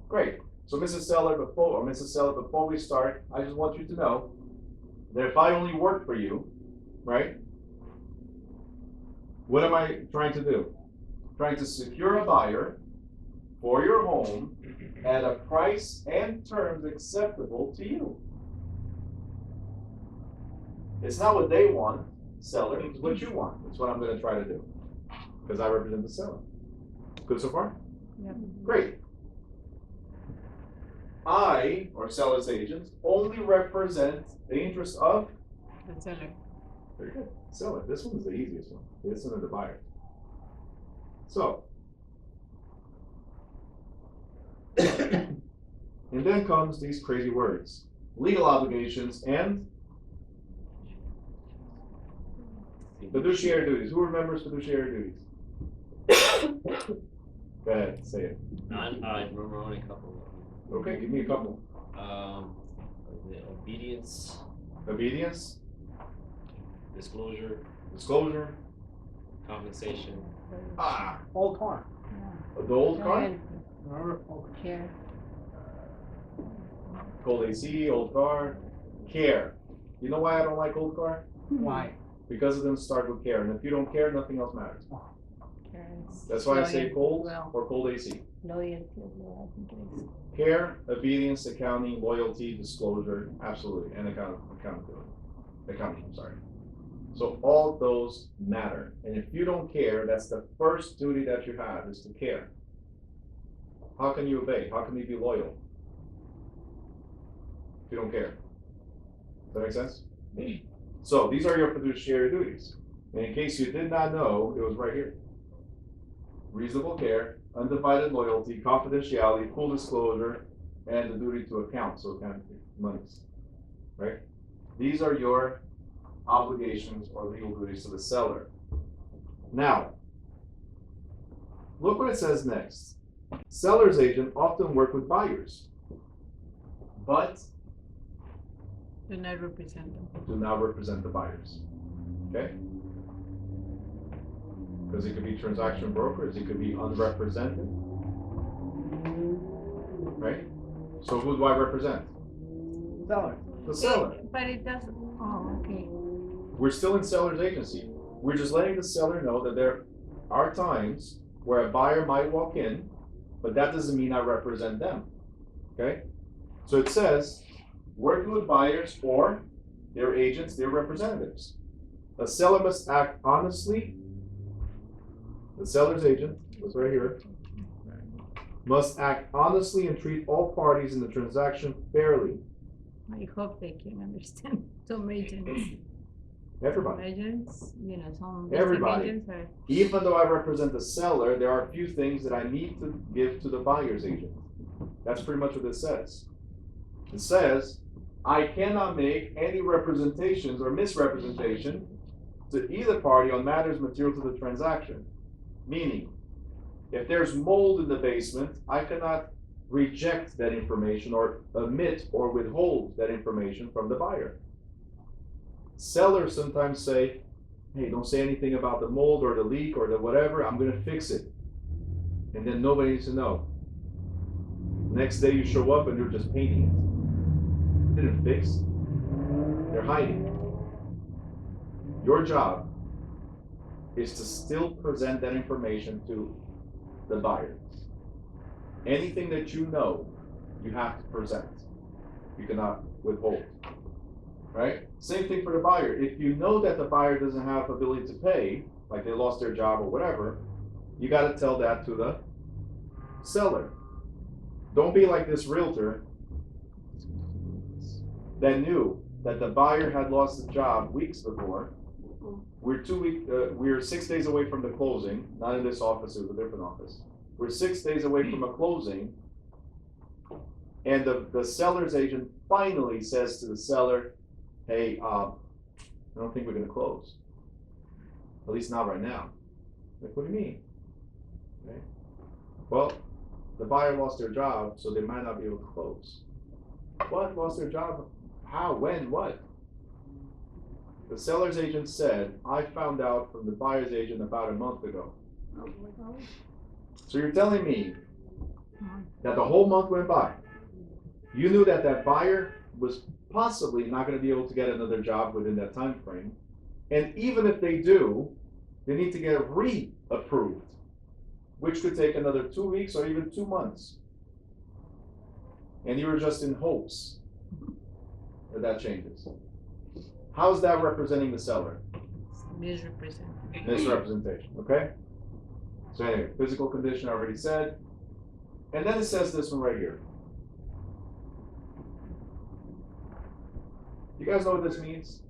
Great. So Mrs. Seller, before we start, I just want you to know that if I only work for you, right? What am I trying to do? Trying to secure a buyer for your home at a price and terms acceptable to you. It's not what they want, seller, it's what you want. It's what I'm gonna try to do, because I represent the seller. Good so far? Yep. Great. I, or seller's agent, only represent the interest of, The seller. very good, seller. This one is the easiest one. This one is the buyer. So, and then comes these crazy words: legal obligations and fiduciary duties. Who remembers fiduciary duties? Go ahead, say it. I remember only a couple Okay, give me a couple. of them. The obedience, Obedience, disclosure, Disclosure, compensation, Old car. the old car, Remember? Old car. Care. cold AC, old car, care. You know why I don't like old car? Why? Because it doesn't start with care, and if you don't care, nothing else matters. Cares. That's why I say Loyalty cold as well. or cold AC. Loyalty as well, I think it is. Care, obedience, accounting, loyalty, disclosure, absolutely, and accountability. Accounting, I'm sorry. So all those matter, and if you don't care, that's the first duty that you have, is to care. How can you obey? How can you be loyal? If you don't care. Does that make sense? So these are your fiduciary duties. And in case you did not know, it was right here. Reasonable care, undivided loyalty, confidentiality, full disclosure, and the duty to account, so account monies, right? These are your obligations or legal duties to the seller. Now, look what it says next. Seller's agent often work with buyers, but Do not represent them. do not represent the buyers, okay? Because it could be transaction brokers, it could be unrepresented, right? So who do I represent? Seller. The seller. But it doesn't, oh, okay. We're still in seller's agency. We're just letting the seller know that there are times where a buyer might walk in, but that doesn't mean I represent them, okay? So it says, working with buyers or their agents, their representatives. A seller must act honestly. The seller's agent, that's right here, must act honestly and treat all parties in the transaction fairly. I hope they can understand. Some agents. Everybody. Agents, you know, some Everybody. agents are. Even though I represent the seller, there are a few things that I need to give to the buyer's agent. That's pretty much what it says. It says, I cannot make any representations or misrepresentation to either party on matters material to the transaction. Meaning, if there's mold in the basement, I cannot reject that information or omit or withhold that information from the buyer. Sellers sometimes say, hey, don't say anything about the mold or the leak or the whatever, I'm gonna fix it. And then nobody needs to know. Next day you show up and they're just painting it. They didn't fix. They're hiding. Your job is to still present that information to the buyer. Anything that you know, you have to present. You cannot withhold. Right? Same thing for the buyer. If you know that the buyer doesn't have ability to pay, like they lost their job or whatever, you got to tell that to the seller. Don't be like this realtor that knew that the buyer had lost the job weeks before. We're 6 days away from the closing, not in this office, it was a different office. We're 6 days away from a closing, and the seller's agent finally says to the seller, hey, I don't think we're gonna close. At least not right now. Like, what do you mean? Okay. Well, the buyer lost their job, so they might not be able to close. What? Lost their job? How? When? What? The seller's agent said, I found out from the buyer's agent about a month ago. So you're telling me that the whole month went by. You knew that that buyer was possibly not going to be able to get another job within that time frame. And even if they do, they need to get re-approved, which could take another 2 weeks or even 2 months. And you were just in hopes that that changes. How is that representing the seller? Misrepresented. Misrepresentation, okay? So anyway, physical condition I already said. And then it says this one right here. You guys know what this means?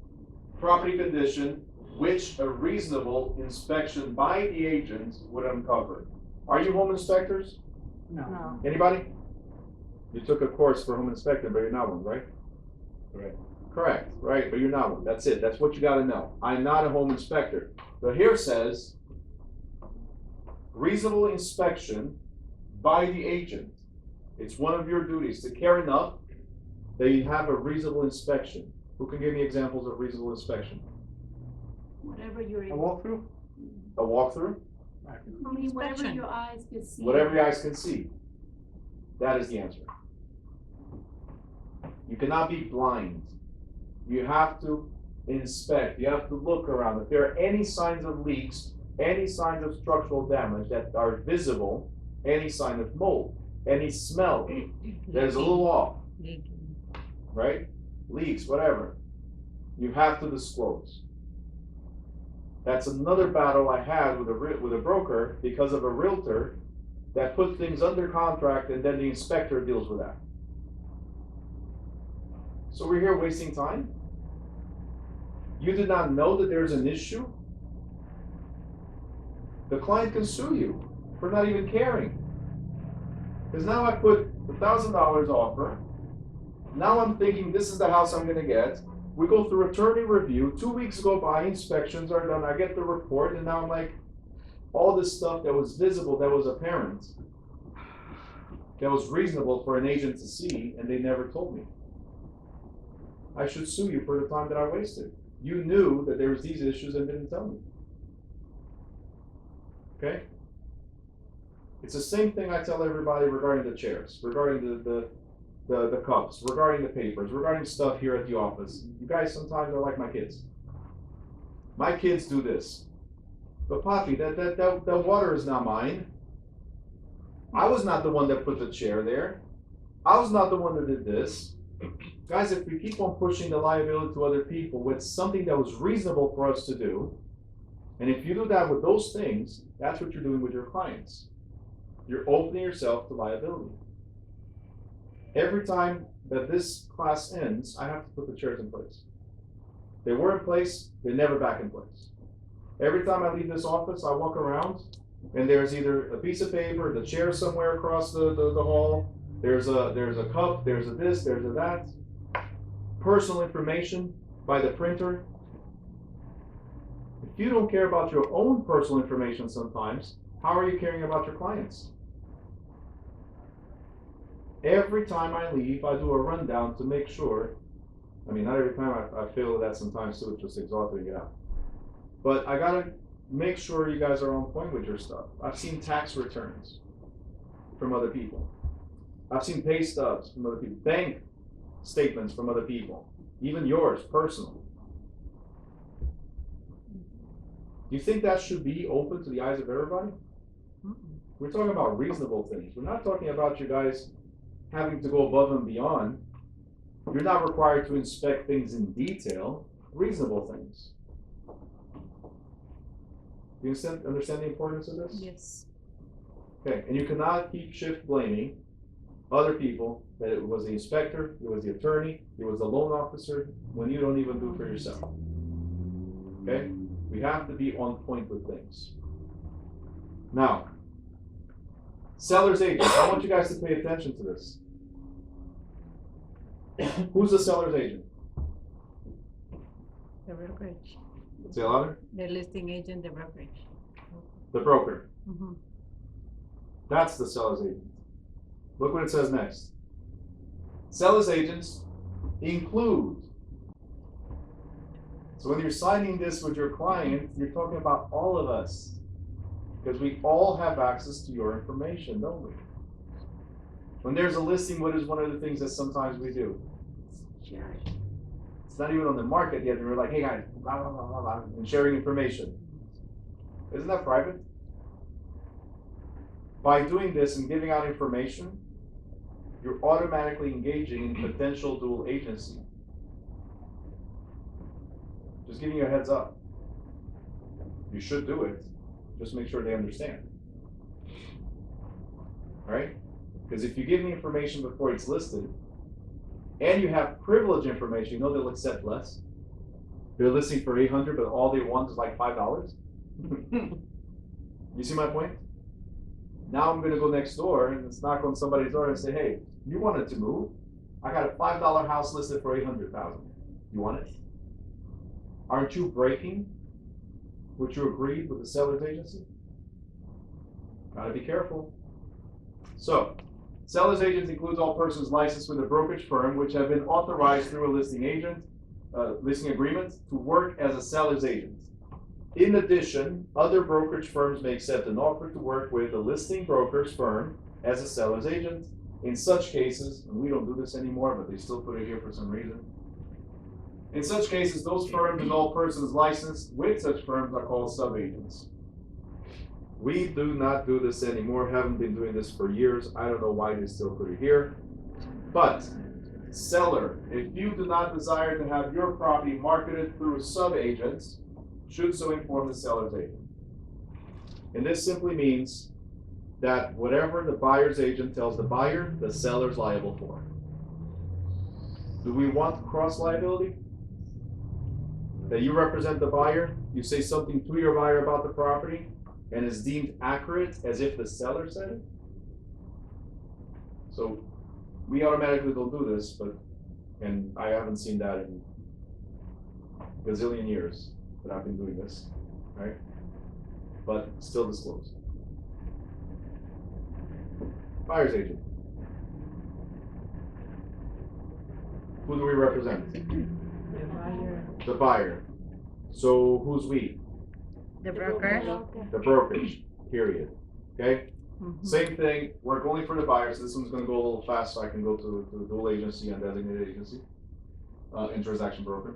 Property condition, which a reasonable inspection by the agent would uncover. Are you home inspectors? No. Anybody? You took a course for home inspecting, but you're not one, right? Correct. Correct, right, but you're not one. That's it. That's what you gotta know. I'm not a home inspector. But here says, reasonable inspection by the agent. It's one of your duties to care enough that you have a reasonable inspection. Who can give me examples of reasonable inspection? Whatever you're, A I walkthrough? A walkthrough, mean, whatever Inspection. your eyes can see. whatever your eyes can see. That is the answer. You cannot be blind. You have to inspect, you have to look around. If there are any signs of leaks, any signs of structural damage that are visible, any sign of mold, any smell that is a little off, Leaking. right? Leaks, whatever, you have to disclose. That's another battle I had with a broker because of a realtor that put things under contract and then the inspector deals with that. So we're here wasting time? You did not know that there's an issue? The client can sue you for not even caring. Because now I put $1,000 offer. Now I'm thinking this is the house I'm gonna get. We go through attorney review, 2 weeks go by, inspections are done, I get the report, and now I'm like, all this stuff that was visible, that was apparent, that was reasonable for an agent to see, and they never told me. I should sue you for the time that I wasted. You knew that there was these issues and didn't tell me. Okay? It's the same thing I tell everybody regarding the chairs, regarding the cups, regarding the papers, regarding stuff here at the office. You guys sometimes are like my kids. My kids do this. But Papi, that water is not mine. I was not the one that put the chair there. I was not the one that did this. Guys, if we keep on pushing the liability to other people with something that was reasonable for us to do, and if you do that with those things, that's what you're doing with your clients. You're opening yourself to liability. Every time that this class ends, I have to put the chairs in place. They were in place, they're never back in place. Every time I leave this office, I walk around, and there's either a piece of paper, the chair somewhere across the hall, there's a cup, there's a this, there's a that. Personal information by the printer. If you don't care about your own personal information sometimes, how are you caring about your clients? Every time I leave, I do a rundown to make sure, I mean, not every time, I feel that sometimes too, it's just exhausting to get out. But I gotta make sure you guys are on point with your stuff. I've seen tax returns from other people. I've seen pay stubs from other people, bank statements from other people, even yours, personal. Do you think that should be open to the eyes of everybody? We're talking about reasonable things. We're not talking about you guys having to go above and beyond. You're not required to inspect things in detail, reasonable things. Do you understand the importance of this? Yes. Okay, and you cannot keep shift blaming other people, that it was the inspector, it was the attorney, it was the loan officer, when you don't even do it for yourself. Okay? We have to be on point with things. Now, seller's agent, I want you guys to pay attention to this. Who's the seller's agent? The brokerage. Say it louder. The listing agent, the brokerage. The broker. Mhm. That's the seller's agent. Look what it says next. Seller's agents include. So when you're signing this with your client, you're talking about all of us. Because we all have access to your information, don't we? When there's a listing, what is one of the things that sometimes we do? Sure. It's not even on the market yet, and we're like, hey guys, blah, blah, blah, blah, blah, and sharing information. Isn't that private? By doing this and giving out information, you're automatically engaging in potential dual agency. Just giving you a heads up. You should do it. Just make sure they understand. All right? Because if you give me information before it's listed, and you have privilege information, you know they'll accept less. They're listing for $800, but all they want is like $5. You see my point? Now I'm gonna go next door and let's knock on somebody's door and say, hey, you wanted to move. I got a $5 house listed for $800,000. You want it? Aren't you breaking what you agreed with the seller's agency? Gotta be careful. So, seller's agent includes all persons licensed with a brokerage firm which have been authorized through a listing agent, listing agreement to work as a seller's agent. In addition, other brokerage firms may accept an offer to work with the listing broker's firm as a seller's agent. In such cases, and we don't do this anymore, but they still put it here for some reason. In such cases, those firms and all persons licensed with such firms are called sub-agents. We do not do this anymore, haven't been doing this for years. I don't know why they still put it here. But, seller, if you do not desire to have your property marketed through sub-agents, should so inform the seller's agent. And this simply means that whatever the buyer's agent tells the buyer, the seller's liable for. Do we want cross liability? That you represent the buyer, you say something to your buyer about the property, and is deemed accurate as if the seller said it? So we automatically don't do this, but, and I haven't seen that in a gazillion years that I've been doing this, right? But still disclosed. Buyer's agent. Who do we represent? The buyer. The buyer. So who's we? The broker. The brokerage, period. Okay? Mhm. Same thing, work only for the buyer, so this one's gonna go a little fast, so I can go to the dual agency and designated agency, and transaction broker.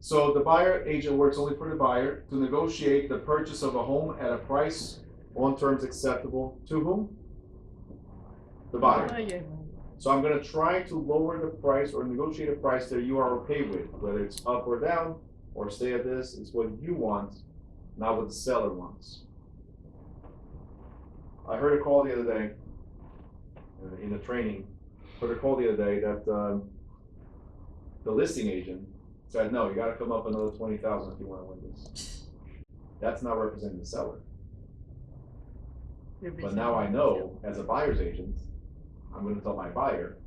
So the buyer agent works only for the buyer to negotiate the purchase of a home at a price on terms acceptable to whom? The buyer. So I'm gonna try to lower the price or negotiate a price that you are okay with, whether it's up or down, or stay at this, it's what you want, not what the seller wants. I heard a call the other day, in a training, heard a call the other day that, the listing agent said, no, you gotta come up another 20,000 if you wanna win this. That's not representing the seller. But now I know, as a buyer's agent, I'm gonna tell my buyer,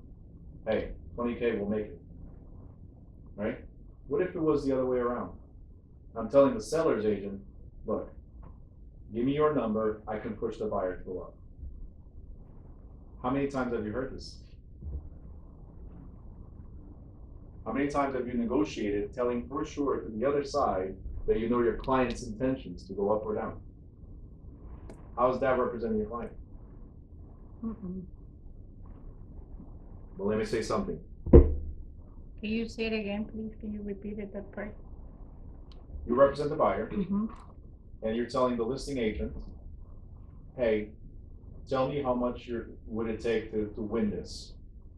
hey, 20K will make it, right? What if it was the other way around? I'm telling the seller's agent, look, give me your number, I can push the buyer to go up. How many times have you heard this? How many times have you negotiated telling for sure to the other side that you know your client's intentions to go up or down? How is that representing your client? Mhm. Well, let me say something. Can you say it again, please? Can you repeat it, that part? You represent the buyer, Mm-hmm. and you're telling the listing agent, hey, tell me how much would it take to win this?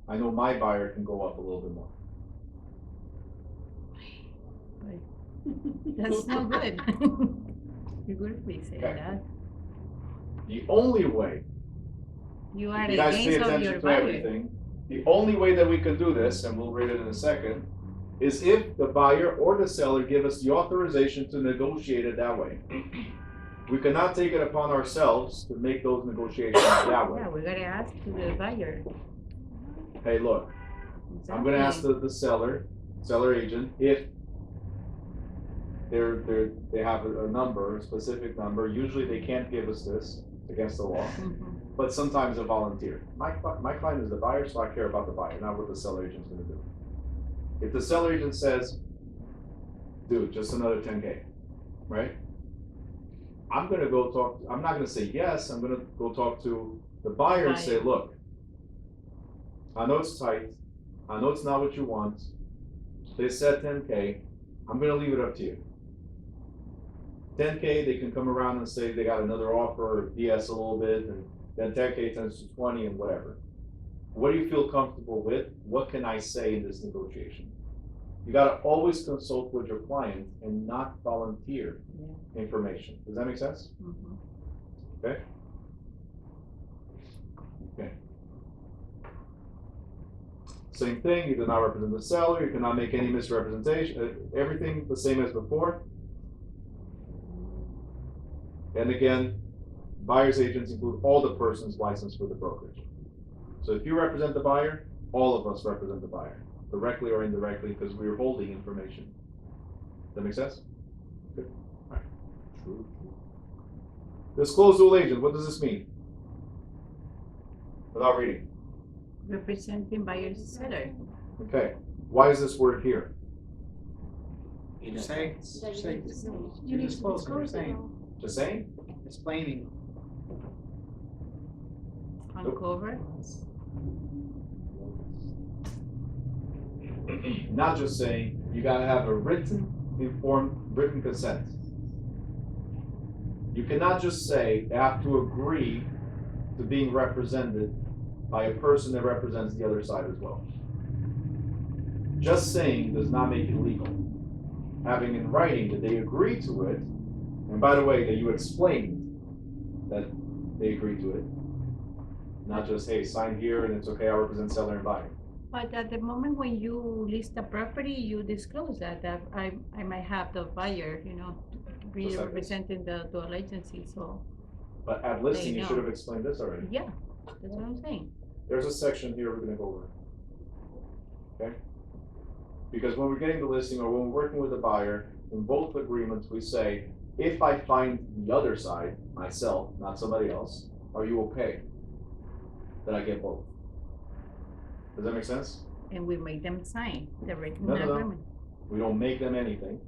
I know my buyer can go up a little bit more. That's no good. You would be saying Okay. that. The only way, You are you guys pay against of attention your to buyer. everything, the only way that we can do this, and we'll read it in a second, is if the buyer or the seller give us the authorization to negotiate it that way. We cannot take it upon ourselves to make those negotiations that way. Yeah, we gotta ask to the buyer. Hey, look, I'm gonna ask Exactly. the seller agent, if they have a number, a specific number. Usually they can't give us this, it's against the law, Mhm. but sometimes a volunteer. My client is the buyer, so I care about the buyer, not what the seller agent's gonna do. If the seller agent says, dude, just another 10K, right? I'm gonna go talk, I'm not gonna say yes, I'm gonna go talk to the buyer and say, Buyer. look, I know it's tight, I know it's not what you want, they said 10K, I'm gonna leave it up to you. 10K, they can come around and say they got another offer, or BS a little bit, and then 10K turns to 20 and whatever. What do you feel comfortable with? What can I say in this negotiation? You gotta always consult with your client and not volunteer information. Does that make sense? Mhm. Okay? Okay. Same thing, you do not represent the seller, you cannot make any misrepresentation, everything the same as before. And again, buyer's agents include all the persons licensed for the brokerage. So if you represent the buyer, all of us represent the buyer, directly or indirectly, because we're holding information. Does that make sense? Good. All right. True. Disclosed dual agent, what does this mean? Without reading. Representing buyer seller. Okay. Why is this word here? In Say, advance. That say, you need to you you need to disclose it, you're disclose it. saying, Just saying? explaining. Uncover. Not just saying, you gotta have a written, informed, written consent. You cannot just say, they have to agree to being represented by a person that represents the other side as well. Just saying does not make it legal. Having in writing that they agree to it, and by the way, that you explained that they agree to it, not just, hey, sign here and it's okay, I represent seller and buyer. But at the moment when you list a property, you disclose that I might have the buyer, Just like this. representing the dual agency, so, But at listing, you know. should have explained this already. yeah, that's what I'm saying. There's a section here we're gonna go over. Okay? Because when we're getting the listing or when we're working with the buyer, in both agreements, we say, if I find the other side, myself, not somebody else, are you okay that I get both? Does that make sense? And we make them sign the written No, no, no. agreement. We don't make them anything.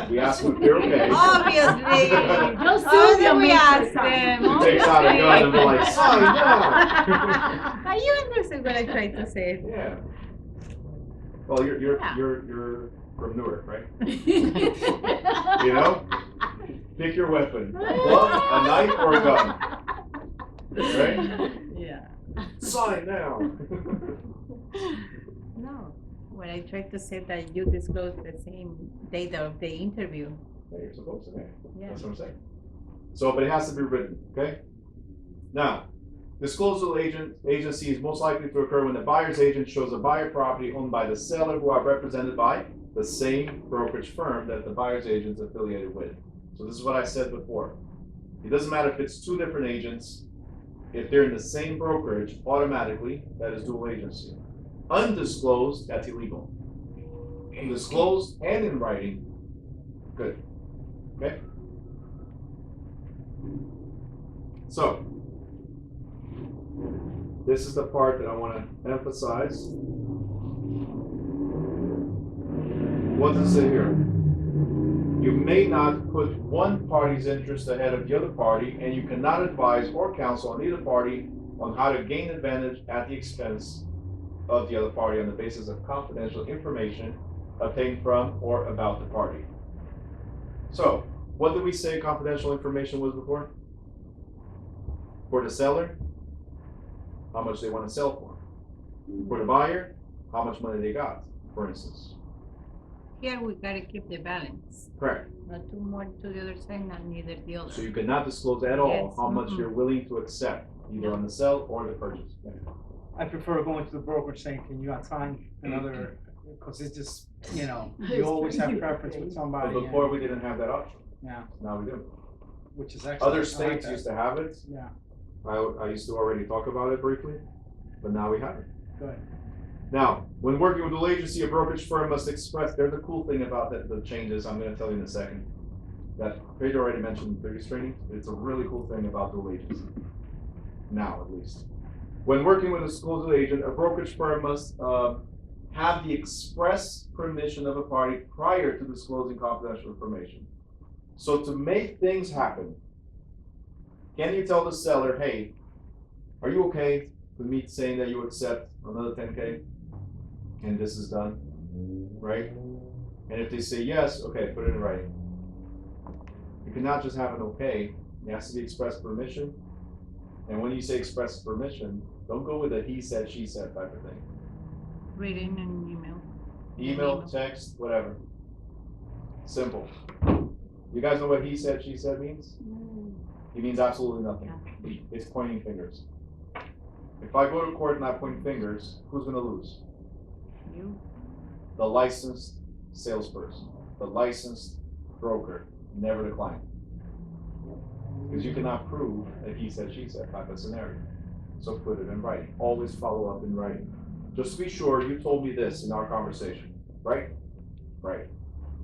We ask them if they're okay. Obviously. Just Oh, Sylvia then we makes ask her sign. them. She takes out a gun and we're like, sign now. Are you understand what I tried to say? Yeah. Well, you're Yeah. you're from Newark, right? You know? Pick your weapon. A glove, a knife, or a gun. Right? Yeah. Sign now. No, when I tried to say that you disclose the same date of the interview. Yeah, you're supposed to, yeah. Yeah. That's what I'm saying. So, but it has to be written, okay? Now, disclosal agency is most likely to occur when the buyer's agent shows a buyer property owned by the seller who are represented by the same brokerage firm that the buyer's agent is affiliated with. So this is what I said before. It doesn't matter if it's two different agents. If they're in the same brokerage, automatically, that is dual agency. Undisclosed, that's illegal. Disclosed and in writing, good. Okay? So, this is the part that I want to emphasize. What does it say here? You may not put one party's interest ahead of the other party, and you cannot advise or counsel on either party on how to gain advantage at the expense of the other party on the basis of confidential information obtained from or about the party. So, what did we say confidential information was before? For the seller, how much they want to sell for. For the buyer, how much money they got, for instance. Here we gotta keep the balance, Correct. not too more to the other side, not neither the other. So you cannot disclose at all Yes, how much mm-mm. you're willing to accept, either on the sell or the purchase. I prefer going to the brokerage saying, can you assign another, because it's just, you always have preference with somebody. But and- before we didn't have that option. Yeah, Now we do. which is excellent. Other I like states that. used to have it. Yeah, I used to already talk about it briefly, but now we have it. good. Now, when working with dual agency, a brokerage firm must express, there's a cool thing about the changes, I'm gonna tell you in a second. That Pedro already mentioned in previous training, it's a really cool thing about dual agency. Now, at least. When working with a disclosed agent, a brokerage firm must have the express permission of a party prior to disclosing confidential information. So to make things happen, can you tell the seller, hey, are you okay with me saying that you accept another 10K? And this is done, right? And if they say yes, okay, put it in writing. You cannot just have an okay, it has to be express permission. And when you say express permission, don't go with a he said, she said type of thing. Read in an email. Email, text, whatever. Simple. You guys know what he said, she said means? It means absolutely nothing. It's pointing fingers. If I go to court and I point fingers, who's gonna lose? You, The licensed salesperson, the licensed broker, never the client. Because you cannot prove a he said, she said type of scenario. So put it in writing. Always follow up in writing. Just to be sure, you told me this in our conversation, right? Right.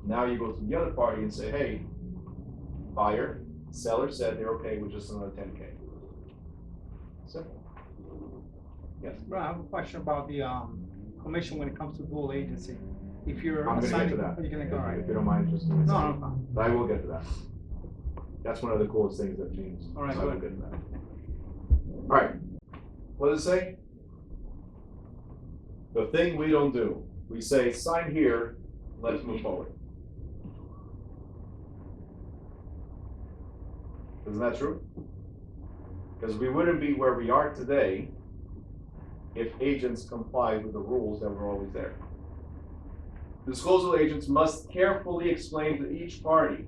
Now you go to the other party and say, hey, buyer, seller said they're okay with just another 10K. Simple. Yes. Bro, I have a question about the commission when it comes to dual agency. if you're I'm gonna get to assigning, that. you're gonna go, all right. If you don't mind, just give me a No, second. no, fine. But I will get to that. That's one of the coolest things that changed. All right, So I go will ahead. get to that. All right, what does it say? The thing we don't do, we say, sign here, let's move forward. Isn't that true? Because we wouldn't be where we are today if agents complied with the rules that were always there. Disclosed agents must carefully explain to each party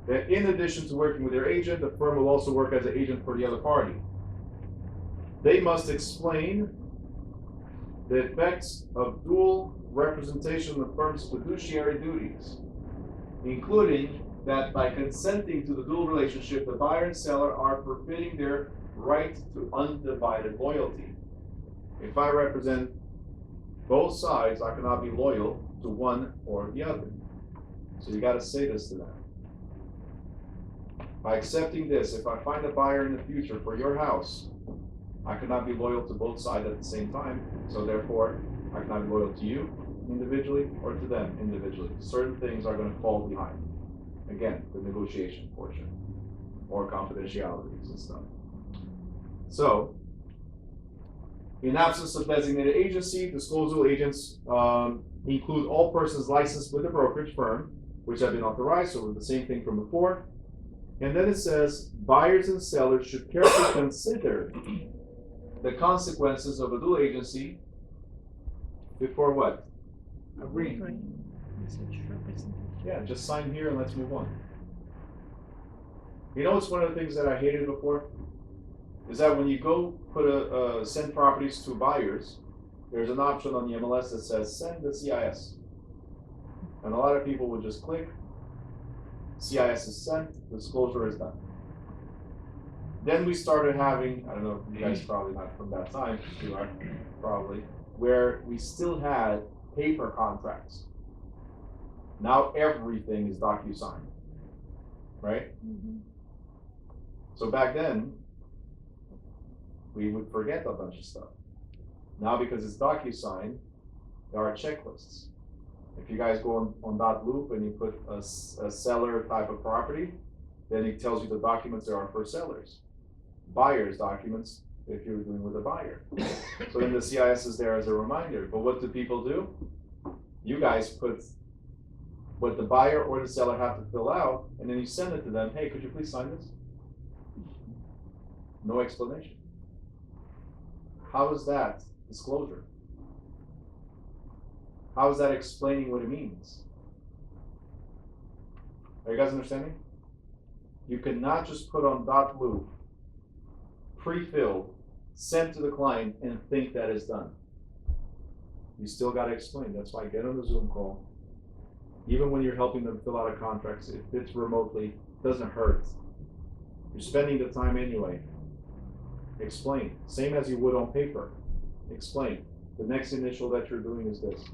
that in addition to working with their agent, the firm will also work as an agent for the other party. They must explain the effects of dual representation of the firm's fiduciary duties, including that by consenting to the dual relationship, the buyer and seller are forfeiting their right to undivided loyalty. If I represent both sides, I cannot be loyal to one or the other. So you gotta say this to them. By accepting this, if I find a buyer in the future for your house, I cannot be loyal to both sides at the same time. So therefore, I cannot be loyal to you individually or to them individually. Certain things are gonna fall behind. Again, the negotiation portion or confidentialities and stuff. So, in absence of designated agency, disclosed agents include all persons licensed with a brokerage firm, which have been authorized, so the same thing from before. And then it says, buyers and sellers should carefully consider the consequences of a dual agency before what? Agreeing. Right. Such representation. Yeah, just sign here and let's move on. You know what's one of the things that I hated before? Is that when you go put send properties to buyers, there's an option on the MLS that says send the CIS. And a lot of people would just click, CIS is sent, disclosure is done. Then we started having, I don't know, you guys probably not from that time, you are probably, where we still had paper contracts. Now everything is DocuSign, right? Mhm. So back then, we would forget a bunch of stuff. Now because it's DocuSign, there are checklists. If you guys go on .loop and you put a seller type of property, then it tells you the documents there are for sellers. Buyers documents if you're doing with a buyer. So then the CIS is there as a reminder. But what do people do? You guys put what the buyer or the seller have to fill out, and then you send it to them. Hey, could you please sign this? No explanation. How is that disclosure? How is that explaining what it means? Are you guys understanding? You cannot just put on .loop, pre-filled, sent to the client, and think that is done. You still got to explain. That's why I get on the Zoom call. Even when you're helping them fill out a contract, if it's remotely, it doesn't hurt. You're spending the time anyway. Explain. Same as you would on paper. Explain. The next initial that you're doing is this.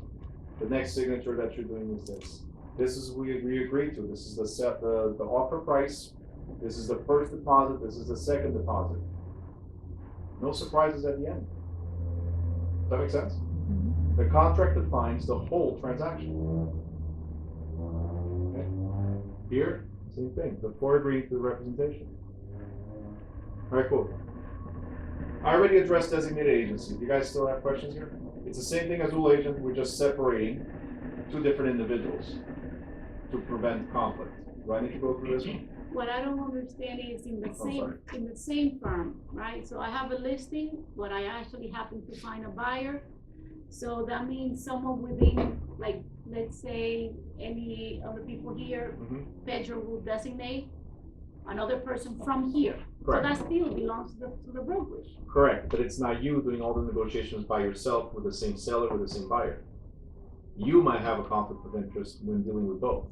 The next signature that you're doing is this. This is what we agreed to. This is the offer price. This is the first deposit. This is the second deposit. No surprises at the end. Does that make sense? The contract defines the whole transaction. Okay. Here, same thing. Before agreeing to the representation. All right, cool. I already addressed designated agency. Do you guys still have questions here? It's the same thing as dual agent. We're just separating two different individuals to prevent conflict. Do I need to go through this one? What I don't understand is in the sorry. same firm, right? So I have a listing, but I actually happen to find a buyer. So that means someone within, like, let's say any of the people here, Mhm. Pedro will designate another person from here. So Correct. that still belongs to the brokerage. Correct, but it's not you doing all the negotiations by yourself with the same seller, with the same buyer. You might have a conflict of interest when dealing with both.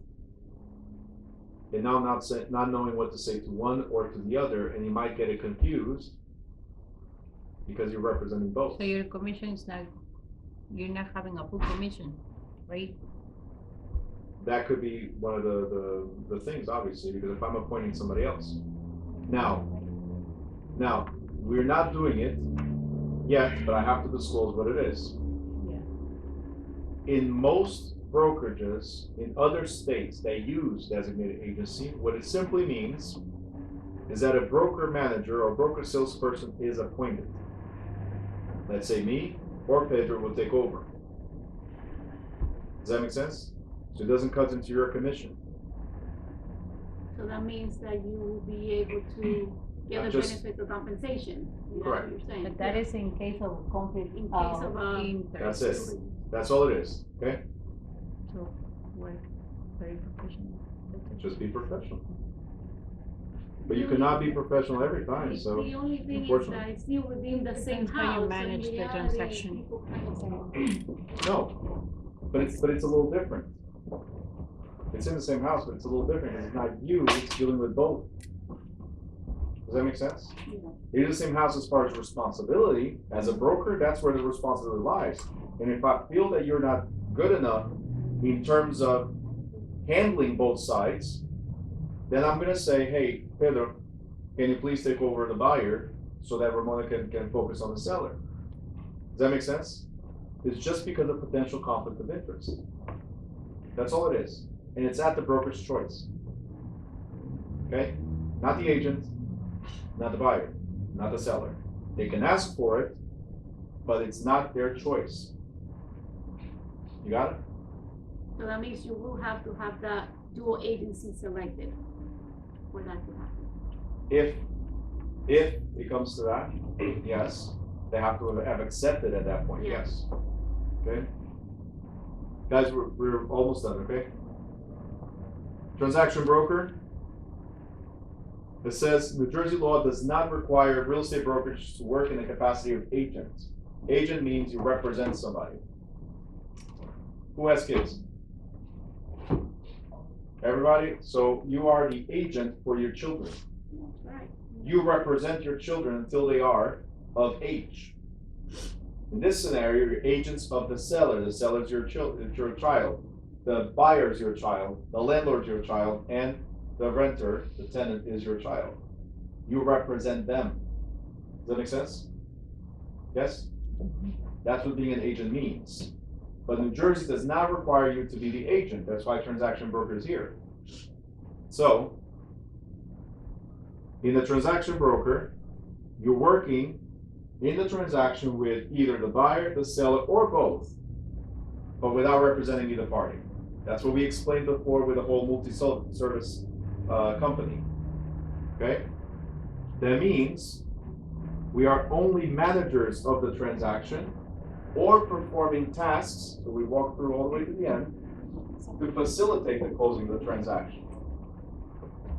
And now not knowing what to say to one or to the other, and you might get it confused because you're representing both. So your commission is not, you're not having a full commission, right? That could be one of the things, obviously, because if I'm appointing somebody else. Now, we're not doing it yet, but I have to disclose what it is. Yeah. in most brokerages in other states that use designated agency, what it simply means is that a broker manager or broker salesperson is appointed. Let's say me or Pedro will take over. Does that make sense? So it doesn't cut into your commission. So that means that you will be able to get Not the just- benefits of compensation. Is that Correct. what you're saying? But that is in case of conflict In case of, of That's interest. it. That's all it is, okay? So, work very professional. Just be professional. But you cannot be professional every time, so. The only thing is unfortunately. that it's still within the same Depends how you house, so in manage the reality, transaction. people kind of. No, but it's a little different. It's in the same house, but it's a little different, because it's not you, it's dealing with both. Does that make sense? Yeah. It is the same house as far as responsibility. As a broker, that's where the responsibility lies. And if I feel that you're not good enough in terms of handling both sides, then I'm gonna say, hey, Pedro, can you please take over the buyer so that Ramona can focus on the seller? Does that make sense? It's just because of potential conflict of interest. That's all it is. And it's at the broker's choice. Okay? Not the agent, not the buyer, not the seller. They can ask for it, but it's not their choice. You got it? So that means you will have to have that dual agency selected for that to happen. If it comes to that, yes, they have to have accepted at that point, Yeah. yes. Okay? Guys, we're almost done, okay? Transaction broker. It says New Jersey law does not require real estate brokerage to work in the capacity of agent. Agent means you represent somebody. Who has kids? Everybody? So you are the agent for your children. That's right. You represent your children until they are of age. In this scenario, you're agents of the seller. The seller is your child. The buyer is your child. The landlord is your child, and the renter, the tenant, is your child. You represent them. Does that make sense? Yes? That's what being an agent means. But New Jersey does not require you to be the agent. That's why transaction broker is here. So, in the transaction broker, you're working in the transaction with either the buyer, the seller, or both, but without representing either party. That's what we explained before with the whole multi-service company. Okay? That means we are only managers of the transaction or performing tasks, so we walk through all the way to the end, to facilitate the closing of the transaction.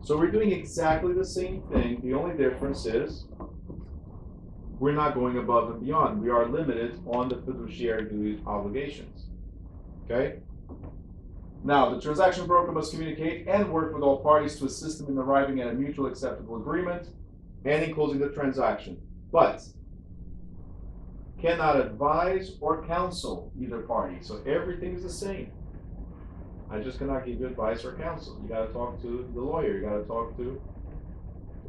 So we're doing exactly the same thing. The only difference is we're not going above and beyond. We are limited on the fiduciary duty obligations. Okay? Now, the transaction broker must communicate and work with all parties to assist them in arriving at a mutually acceptable agreement and in closing the transaction, but cannot advise or counsel either party. So everything is the same. I just cannot give you advice or counsel. You gotta talk to the lawyer. You gotta talk to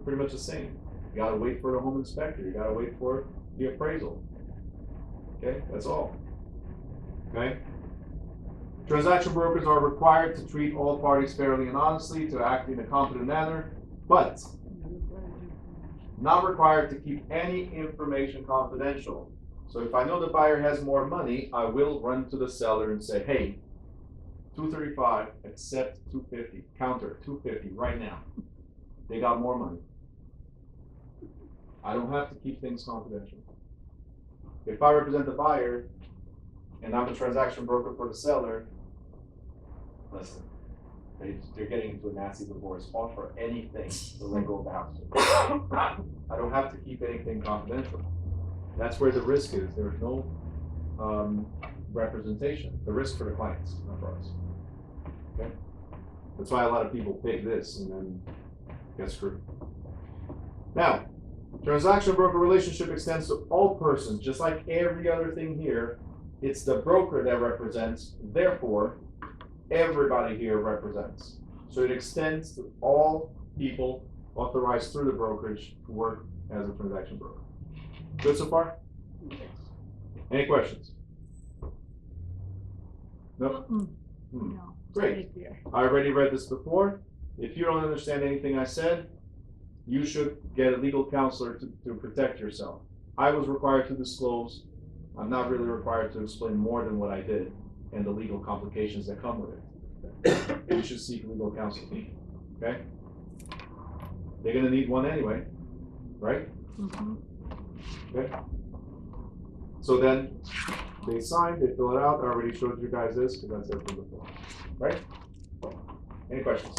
pretty much the same. You gotta wait for the home inspector. You gotta wait for the appraisal. Okay, that's all. Okay? Transaction brokers are required to treat all parties fairly and honestly, to act in a competent manner, but not required to keep any information confidential. So if I know the buyer has more money, I will run to the seller and say, hey, 235, accept 250, counter 250 right now. They got more money. I don't have to keep things confidential. If I represent the buyer and I'm a transaction broker for the seller, listen, they're getting into a nasty divorce, offer anything to let go of the house. I don't have to keep anything confidential. That's where the risk is. There's no representation. The risk for the clients, not for us. Okay? That's why a lot of people pick this and then get screwed. Now, transaction broker relationship extends to all persons, just like every other thing here. It's the broker that represents, therefore, everybody here represents. So it extends to all people authorized through the brokerage to work as a transaction broker. Good so far? Any questions? No? Hmm. No. Great. Very clear. I already read this before. If you don't understand anything I said, you should get a legal counselor to protect yourself. I was required to disclose. I'm not really required to explain more than what I did and the legal complications that come with it. You should seek legal counsel, okay? They're gonna need one anyway, right? Mhm. Okay? So then, they sign, they fill it out, I already showed you guys this, because that's it from before, right? Any questions?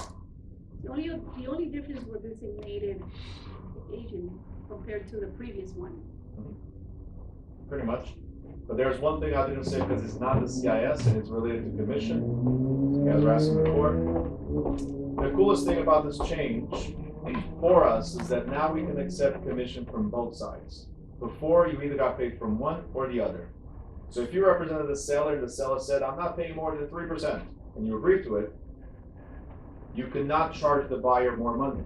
The only difference with designated agent compared to the previous one. Pretty much. But there's one thing I didn't say because it's not the CIS and it's related to commission. You guys were asking before. The coolest thing about this change for us is that now we can accept commission from both sides. Before, you either got paid from one or the other. So if you represented the seller said, I'm not paying more than 3%, and you agreed to it, you could not charge the buyer more money.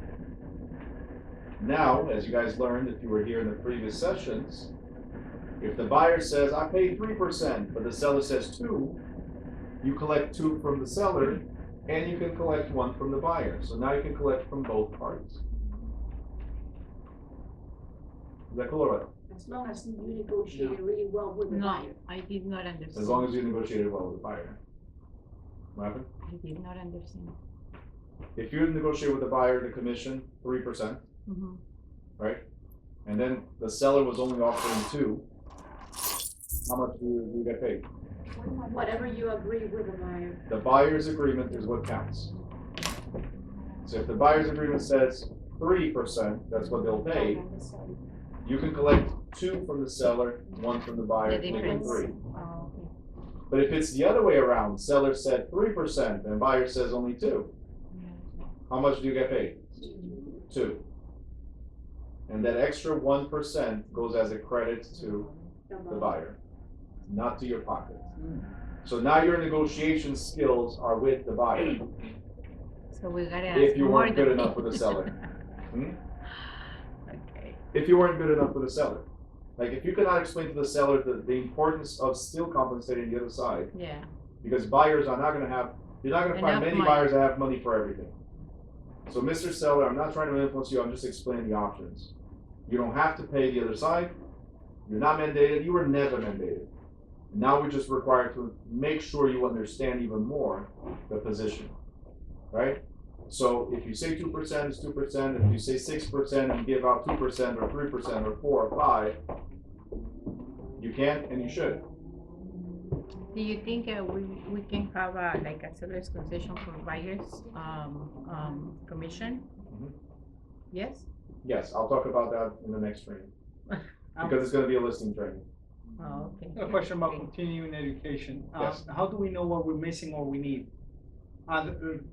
Now, as you guys learned, if you were here in the previous sessions, if the buyer says, I paid 3%, but the seller says 2%, you collect 2% from the seller, and you can collect 1% from the buyer. So now you can collect from both parties. Is that cool or what? As long as you negotiated really well with the No, buyer. I did not understand. As long as you negotiated well with the buyer. What happened? I did not understand. If you negotiate with the buyer the commission, 3%, Mhm. right? And then the seller was only offering 2%, how much do you get paid? Whatever you agree with the buyer. The buyer's agreement is what counts. So if the buyer's agreement says 3%, that's what they'll pay, you can collect 2% from the seller, 1% from the buyer, The making difference. 3%. Oh, okay. But if it's the other way around, seller said 3% and buyer says only 2%, how much do you get paid? 2%. And that extra 1% goes as a credit to the buyer, not to your pocket. So now your negotiation skills are with the buyer. So we gotta ask If you more weren't good than- enough with the seller. Hmm? Okay. If you weren't good enough with the seller. Like if you cannot explain to the seller the importance of still compensating the other side, Yeah. because buyers are not gonna have, you're not gonna find Enough many money. buyers that have money for everything. So Mr. Seller, I'm not trying to influence you, I'm just explaining the options. You don't have to pay the other side. You're not mandated, you were never mandated. Now we're just required to make sure you understand even more the position, right? So if you say 2% is 2%, if you say 6% and give out 2% or 3% or 4 or 5, you can and you should. Do you think we can have like a seller's concession for buyers, commission? Mhm. Yes? Yes, I'll talk about that in the next training, because it's gonna be a listing training. Oh, okay. A question about Okay. continuing education. Yes. How do we know what we're missing or we need?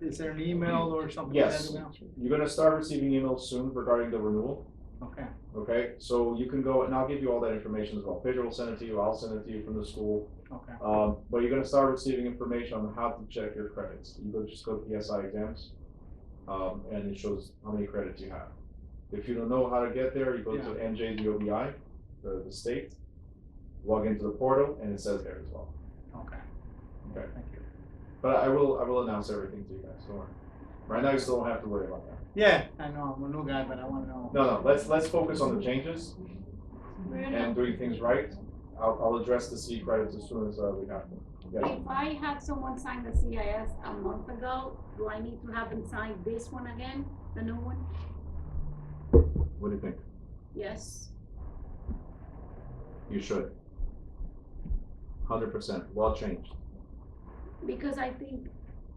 Is there an email or something? Yes. that we- You're gonna start receiving emails soon regarding the renewal, Okay, okay? So you can go, and I'll give you all that information as well. Pedro will send it to you, I'll send it to you from the school. okay. But you're gonna start receiving information on how to check your credits. Just go to PSI exams, and it shows how many credits you have. If you don't know how to get there, you go to NJDOBI, the state, log into the portal, and it says there as well. Okay. Okay. Thank you. But I will announce everything to you guys, don't worry. Right now, you still don't have to worry about that. Yeah, I know, I'm a new guy, but I wanna know. No, let's focus on the changes and doing things right. I'll address the C credits as soon as we have them. Yes. If I had someone sign the CIS a month ago, do I need to have them sign this one again, the new one? What do you think? Yes. You should. 100%. Law changed. Because I think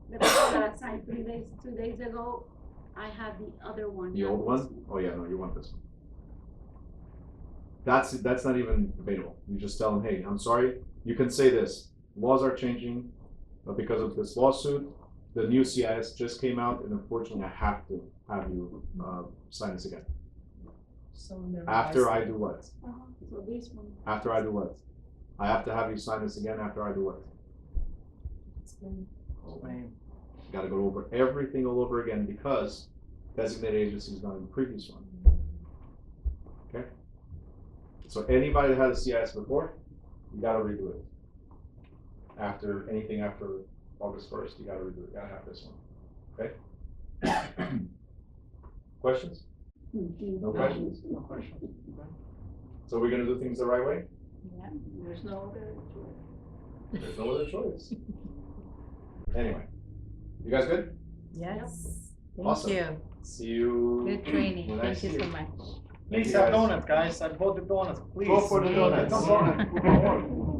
the people that I signed 2 days ago, I had the other one. The old not this one? Oh yeah, no, you want this one. That's not even debatable. You just tell them, hey, I'm sorry. You can say this. Laws are changing, but because of this lawsuit, the new CIS just came out, and unfortunately, I have to have you sign this again. After I do what? So this one. After I do what? I have to have you sign this again after I do what? Explain. Gotta go over everything all over again because designated agency is not in the previous one. Okay? So anybody that had a CIS before, you gotta redo it. after, anything after August first, you gotta have this one, okay? Questions? No questions? No question. So we're gonna do things the right way? Yeah. There's no other. There's no other choice. Anyway, you guys good? Yes. Thank Awesome. you. See you. Good training. when I Thank see you so much. Thank Please you, have guys. donuts, guys. I bought the donuts, please. Go for the donuts. Come on.